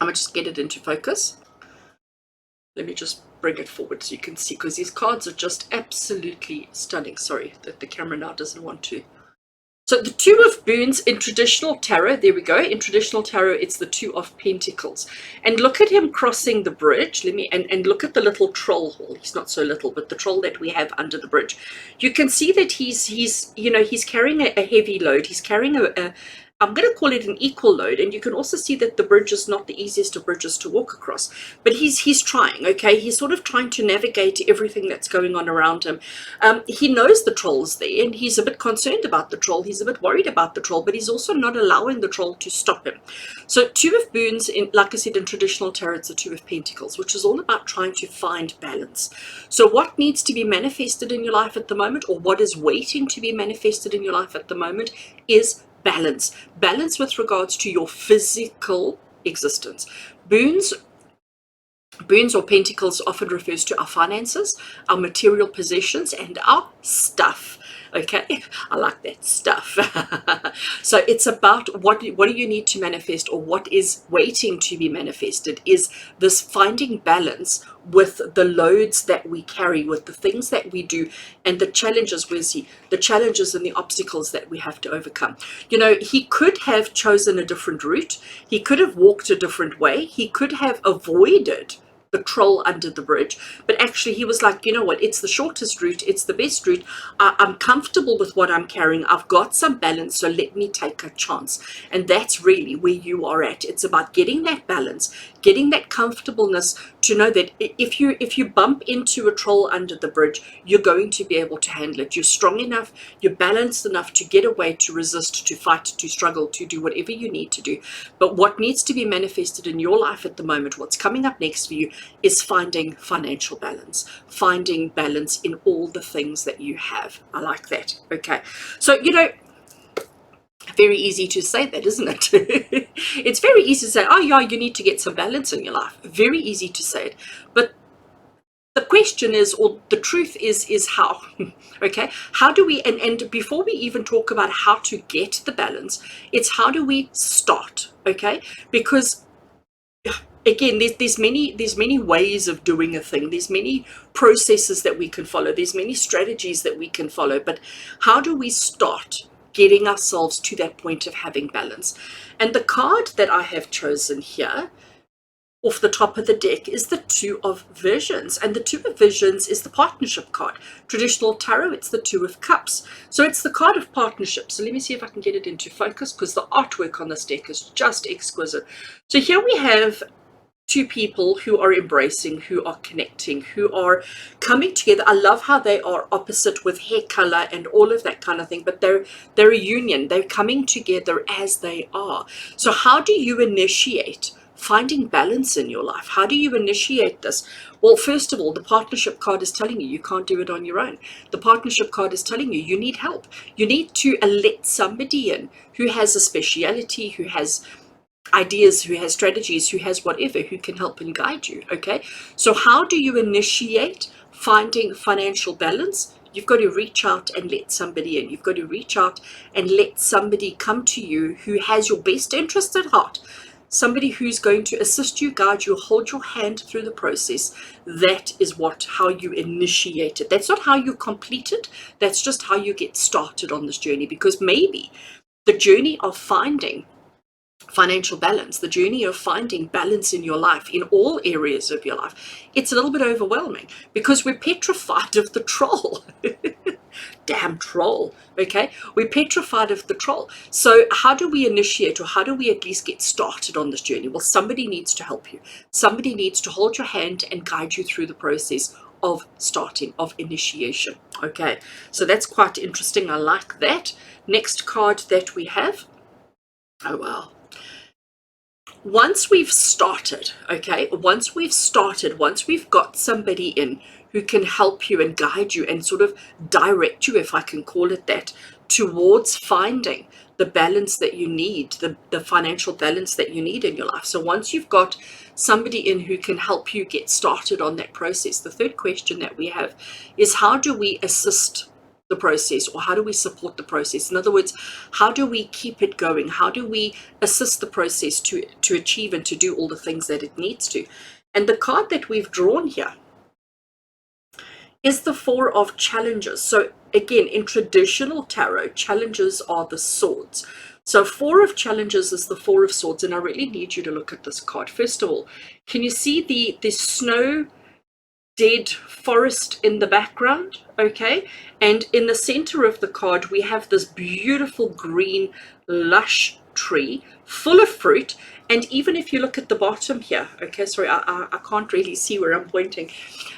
I'm going to just get it into focus. Let me just bring it forward so you can see, because these cards are just absolutely stunning. Sorry that the camera now doesn't want to. So the Two of Boons in traditional tarot, there we go. In traditional tarot, it's the Two of Pentacles. And look at him crossing the bridge. And look at the little troll. Well, he's not so little, but the troll that we have under the bridge. You can see that he's carrying a heavy load. He's carrying I'm going to call it an equal load, and you can also see that the bridge is not the easiest of bridges to walk across, but he's trying, okay? He's sort of trying to navigate everything that's going on around him. He knows the troll's there, and he's a bit concerned about the troll. He's a bit worried about the troll, but he's also not allowing the troll to stop him. So Two of Boons, like I said, in traditional tarot, it's a Two of Pentacles, which is all about trying to find balance. So what needs to be manifested in your life at the moment, or what is waiting to be manifested in your life at the moment, is balance with regards to your physical existence. Boons or pentacles often refers to our finances, our material possessions, and our stuff. Okay, I like that stuff. So it's about what do you need to manifest, or what is waiting to be manifested, is this finding balance with the loads that we carry, with the things that we do, and the challenges we see, the challenges and the obstacles that we have to overcome. You know, he could have chosen a different route. He could have walked a different way. He could have avoided the troll under the bridge, but actually he was like, you know what, it's the shortest route, it's the best route. I'm comfortable with what I'm carrying. I've got some balance, so let me take a chance. And that's really where you are at. It's about getting that balance, getting that comfortableness to know that if you bump into a troll under the bridge, you're going to be able to handle it. You're strong enough, you're balanced enough to get away, to resist, to fight, to struggle, to do whatever you need to do. But what needs to be manifested in your life at the moment, what's coming up next for you, is finding financial balance, finding balance in all the things that you have. I like that. Okay. So, you know, very easy to say that, isn't it? It's very easy to say, oh yeah, you need to get some balance in your life. Very easy to say it. But the question is, or the truth is how. Okay, how do we, and before we even talk about how to get the balance, it's how do we start, okay? Because again, there's many ways of doing a thing. There's many processes that we can follow. There's many strategies that we can follow. But how do we start getting ourselves to that point of having balance? And the card that I have chosen here off the top of the deck is the Two of Visions, and the Two of Visions is the partnership card. Traditional tarot, it's the Two of Cups, so it's the card of partnership. So let me see if I can get it into focus, because the artwork on this deck is just exquisite. So here we have two people who are embracing, who are connecting, who are coming together. I love how they are opposite with hair color and all of that kind of thing, but they're a union. They're coming together as they are. So how do you initiate finding balance in your life? How do you initiate this? Well, first of all, the partnership card is telling you can't do it on your own. The partnership card is telling you need help. You need to let somebody in who has a speciality, who has ideas, who has strategies, who has whatever, who can help and guide you. Okay, so how do you initiate finding financial balance? You've got to reach out and let somebody in. You've got to reach out and let somebody come to you who has your best interest at heart. Somebody who's going to assist you, guide you, hold your hand through the process. That is how you initiate it. That's not how you complete it. That's just how you get started on this journey, because maybe the journey of finding financial balance, the journey of finding balance in your life, in all areas of your life, it's a little bit overwhelming because we're petrified of the troll. Damn troll. Okay, we're petrified of the troll. So how do we initiate, or how do we at least get started on this journey? Well, somebody needs to help you. Somebody needs to hold your hand and guide you through the process of starting, of initiation. Okay, so that's quite interesting. I like that. Next card that we have, oh wow, once we've started, okay, once we've got somebody in who can help you and guide you and sort of direct you, if I can call it that, towards finding the balance that you need, the financial balance that you need in your life. So once you've got somebody in who can help you get started on that process, the third question that we have is, how do we assist the process, or how do we support the process? In other words, how do we keep it going? How do we assist the process to achieve and to do all the things that it needs to? And the card that we've drawn here is the Four of Challenges. So again, in traditional tarot, challenges are the swords. So Four of Challenges is the Four of Swords, and I really need you to look at this card. First of all, can you see the snow dead forest in the background? Okay, and in the center of the card we have this beautiful green lush tree full of fruit. And even if you look at the bottom here, okay, sorry, I can't really see where I'm pointing.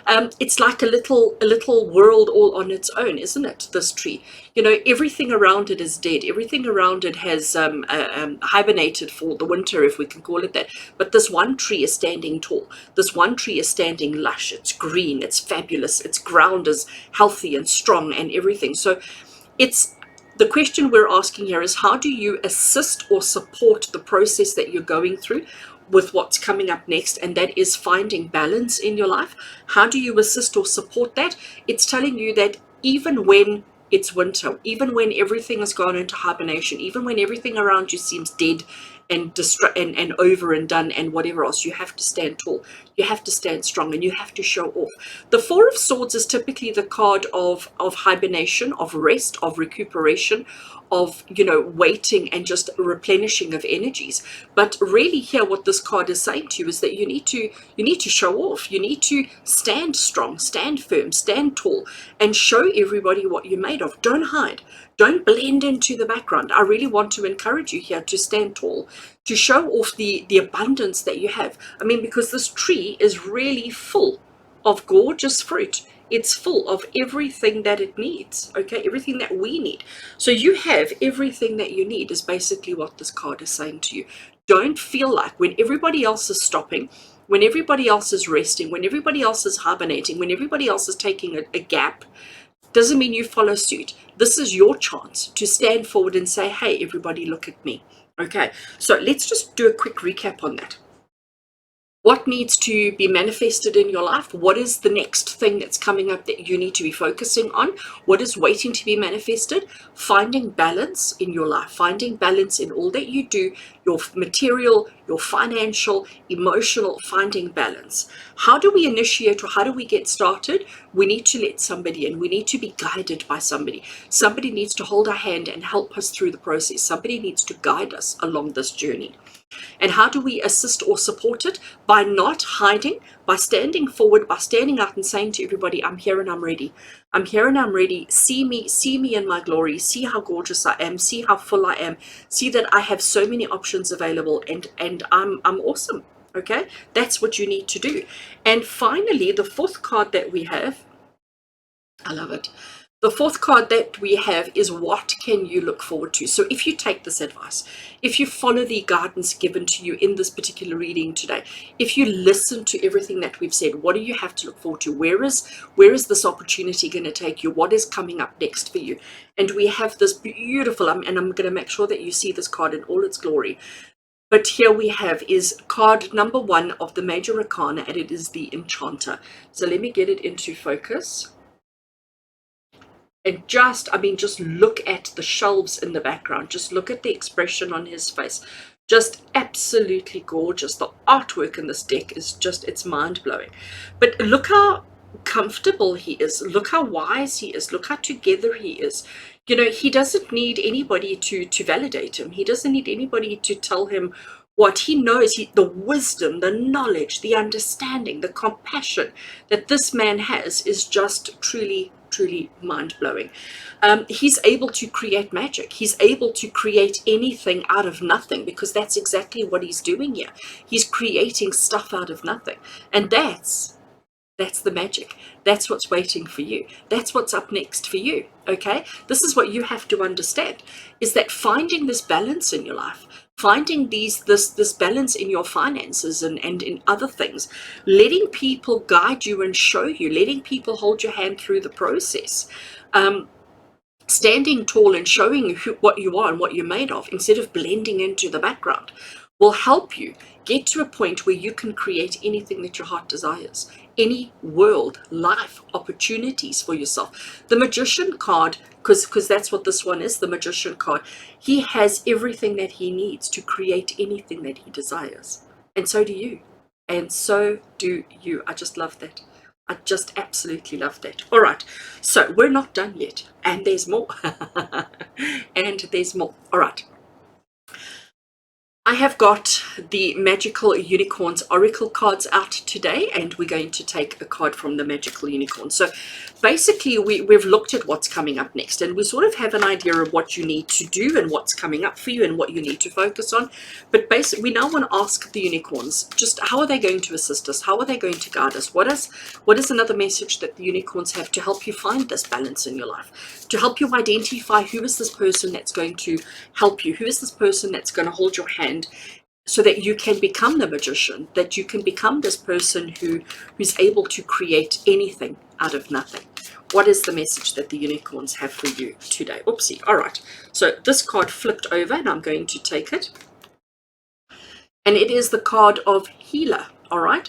It's like a little world all on its own, isn't it, this tree? You know, everything around it is dead. Everything around it has hibernated for the winter, if we can call it that. But this one tree is standing tall. This one tree is standing lush. It's green. It's fabulous. Its ground is healthy and strong and everything. So it's the question we're asking here is, how do you assist or support the process that you're going through with what's coming up next, and that is finding balance in your life? How do you assist or support that? It's telling you that even when it's winter, even when everything has gone into hibernation, even when everything around you seems dead and and over and done and whatever else, you have to stand tall, you have to stand strong, and you have to show off. The Four of Swords is typically the card of hibernation, of rest, of recuperation, of, you know, waiting and just replenishing of energies. But really here what this card is saying to you is that you need to show off. You need to stand strong, stand firm, stand tall, and show everybody what you're made of. Don't hide. Don't blend into the background. I really want to encourage you here to stand tall, to show off the abundance that you have. I mean, because this tree is really full of gorgeous fruit. It's full of everything that it needs, okay? Everything that we need. So you have everything that you need, is basically what this card is saying to you. Don't feel like when everybody else is stopping, when everybody else is resting, when everybody else is hibernating, when everybody else is taking a gap, doesn't mean you follow suit. This is your chance to stand forward and say, hey, everybody, look at me. Okay, so let's just do a quick recap on that. What needs to be manifested in your life? What is the next thing that's coming up that you need to be focusing on? What is waiting to be manifested? Finding balance in your life, finding balance in all that you do, your material, your financial, emotional, finding balance. How do we initiate, or how do we get started? We need to let somebody in. We need to be guided by somebody. Somebody needs to hold our hand and help us through the process. Somebody needs to guide us along this journey. And how do we assist or support it? By not hiding, by standing forward, by standing out and saying to everybody, I'm here and I'm ready. I'm here and I'm ready. See me in my glory. See how gorgeous I am. See how full I am. See that I have so many options available, and I'm awesome. Okay, that's what you need to do. And finally, the fourth card that we have, I love it. The fourth card that we have is, what can you look forward to? So if you take this advice, if you follow the guidance given to you in this particular reading today, if you listen to everything that we've said, what do you have to look forward to? Where is this opportunity going to take you? What is coming up next for you? And we have this beautiful, and I'm going to make sure that you see this card in all its glory. But here we have is card number 1 of the Major Arcana, and it is the Enchanter. So let me get it into focus. And just look at the shelves in the background. Just look at the expression on his face. Just absolutely gorgeous. The artwork in this deck is just, it's mind-blowing. But look how comfortable he is. Look how wise he is. Look how together he is. You know, he doesn't need anybody to validate him. He doesn't need anybody to tell him what he knows. The wisdom, the knowledge, the understanding, the compassion that this man has is just truly mind-blowing. He's able to create magic. He's able to create anything out of nothing, because that's exactly what he's doing here. He's creating stuff out of nothing, and that's the magic. That's what's waiting for you. That's what's up next for you. Okay, this is what you have to understand, is that finding this balance in your life, finding this balance in your finances and in other things, letting people guide you and show you, letting people hold your hand through the process, standing tall and showing what you are and what you're made of, instead of blending into the background, will help you get to a point where you can create anything that your heart desires. Any world, life, opportunities for yourself. The Magician card, because that's what this one is, the Magician card. He has everything that he needs to create anything that he desires. And so do you. And so do you. I just love that. I just absolutely love that. All right, so we're not done yet. And there's more. And there's more. All right. I have got the Magical Unicorns Oracle cards out today, and we're going to take a card from the Magical Unicorn. So basically we've looked at what's coming up next, and we sort of have an idea of what you need to do and what's coming up for you and what you need to focus on. But basically we now want to ask the unicorns, just how are they going to assist us? How are they going to guide us? What is another message that the unicorns have to help you find this balance in your life, to help you identify who is this person that's going to help you, who is this person that's going to hold your hand, so that you can become the magician, that you can become this person who's able to create anything out of nothing. What is the message that the unicorns have for you today? Oopsie. All right. So this card flipped over, and I'm going to take it. And it is the card of Healer. All right.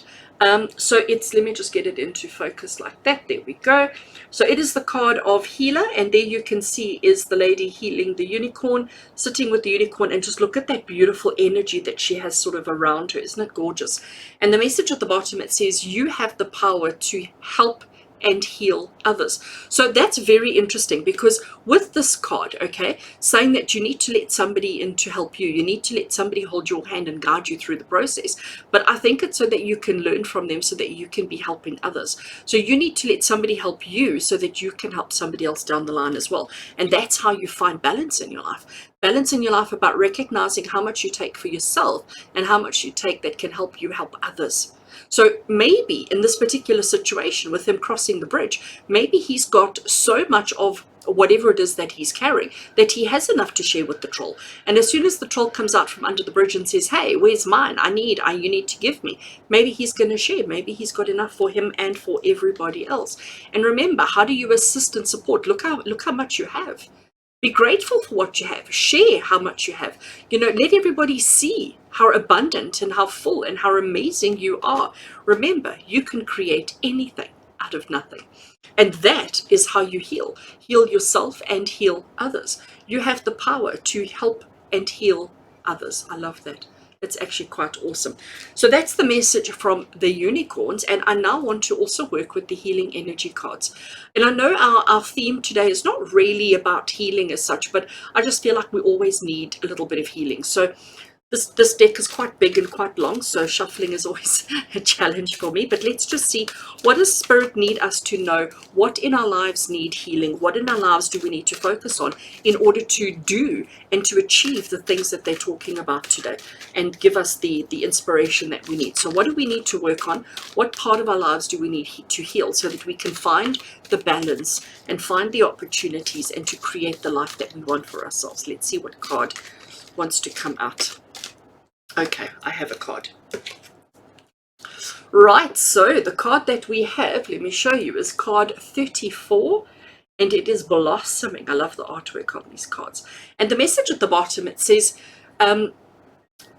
So it's, let me just get it into focus like that. There we go. So it is the card of Healer, and there you can see is the lady healing the unicorn, sitting with the unicorn, and just look at that beautiful energy that she has sort of around her. Isn't it gorgeous? And the message at the bottom, it says, you have the power to help and heal others. So that's very interesting, because with this card, okay, saying that you need to let somebody in to help you, you need to let somebody hold your hand and guide you through the process. But I think it's so that you can learn from them, so that you can be helping others. So you need to let somebody help you so that you can help somebody else down the line as well. And that's how you find balance in your life. Balance in your life about recognizing how much you take for yourself and how much you take that can help you help others. So maybe in this particular situation with him crossing the bridge, maybe he's got so much of whatever it is that he's carrying that he has enough to share with the troll. And as soon as the troll comes out from under the bridge and says, hey, where's mine? You need to give me. Maybe he's going to share. Maybe he's got enough for him and for everybody else. And remember, how do you assist and support? Look how much you have. Be grateful for what you have. Share how much you have. Let everybody see how abundant and how full and how amazing you are. Remember, you can create anything out of nothing. And that is how you heal. Heal yourself and heal others. You have the power to help and heal others. I love that. It's actually quite awesome. So that's the message from the unicorns. And I now want to also work with the healing energy cards. And I know our theme today is not really about healing as such, but I just feel like we always need a little bit of healing. So this deck is quite big and quite long, so shuffling is always a challenge for me. But let's just see, what does Spirit need us to know? What in our lives need healing? What in our lives do we need to focus on in order to do and to achieve the things that they're talking about today, and give us the inspiration that we need? So what do we need to work on? What part of our lives do we need to heal so that we can find the balance and find the opportunities and to create the life that we want for ourselves? Let's see what card wants to come out. Okay, I have a card. Right, so the card that we have, let me show you, is card 34, and it is blossoming. I love the artwork of these cards. And the message at the bottom, it says,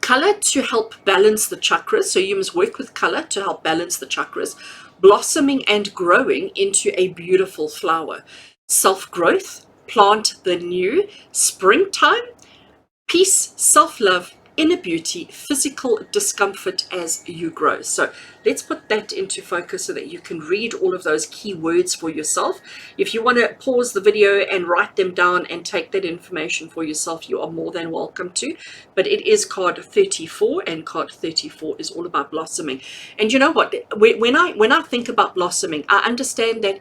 color to help balance the chakras. So you must work with color to help balance the chakras, blossoming and growing into a beautiful flower. Self-growth, plant the new, springtime, peace, self-love, inner beauty, physical discomfort as you grow. So let's put that into focus so that you can read all of those key words for yourself. If you want to pause the video and write them down and take that information for yourself, you are more than welcome to. But it is card 34, and card 34 is all about blossoming. And you know what? When I think about blossoming, I understand that,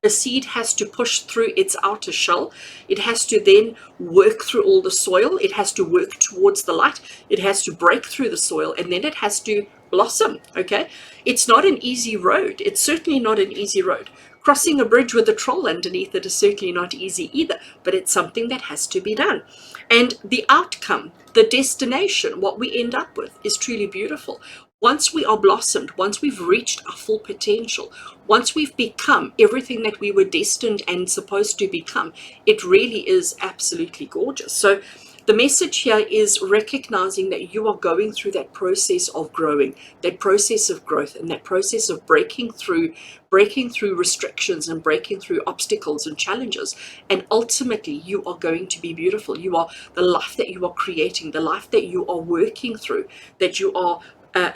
a seed has to push through its outer shell. It has to then work through all the soil. It has to work towards the light. It has to break through the soil, and then it has to blossom, okay? It's not an easy road. It's certainly not an easy road. Crossing a bridge with a troll underneath it is certainly not easy either, but it's something that has to be done. And the outcome, the destination, what we end up with is truly beautiful. Once we are blossomed, once we've reached our full potential, once we've become everything that we were destined and supposed to become, it really is absolutely gorgeous. So the message here is recognizing that you are going through that process of growing, that process of growth, and that process of breaking through restrictions and breaking through obstacles and challenges. And ultimately, you are going to be beautiful. You are the life that you are creating, the life that you are working through, that you are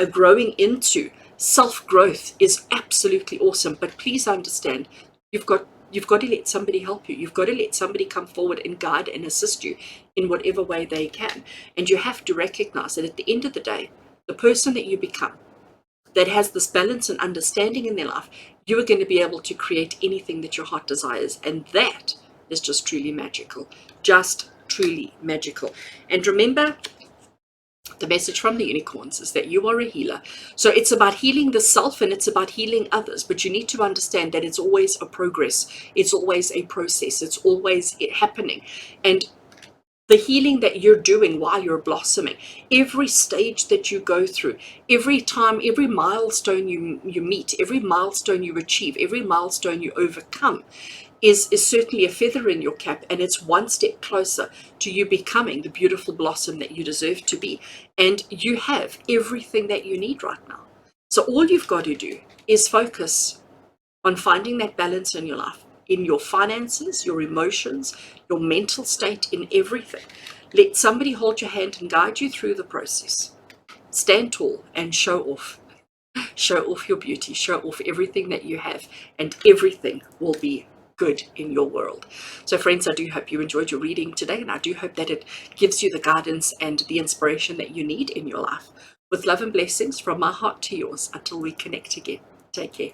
growing into. Self-growth is absolutely awesome, but please understand, you've got to let somebody help you. You've got to let somebody come forward and guide and assist you in whatever way they can. And you have to recognize that at the end of the day, the person that you become, that has this balance and understanding in their life, you are going to be able to create anything that your heart desires. And that is just truly magical, just truly magical. And remember, the message from the unicorns is that you are a healer. So it's about healing the self and it's about healing others. But you need to understand that it's always a progress. It's always a process. It's always happening. And the healing that you're doing while you're blossoming, every stage that you go through, every time, every milestone you meet, every milestone you achieve, every milestone you overcome, is certainly a feather in your cap, and it's one step closer to you becoming the beautiful blossom that you deserve to be. And you have everything that you need right now. So all you've got to do is focus on finding that balance in your life, in your finances, your emotions, your mental state, in everything. Let somebody hold your hand and guide you through the process. Stand tall and show off. Show off your beauty, show off everything that you have, and everything will be good in your world. So friends, I do hope you enjoyed your reading today, and I do hope that it gives you the guidance and the inspiration that you need in your life. With love and blessings from my heart to yours, until we connect again. Take care.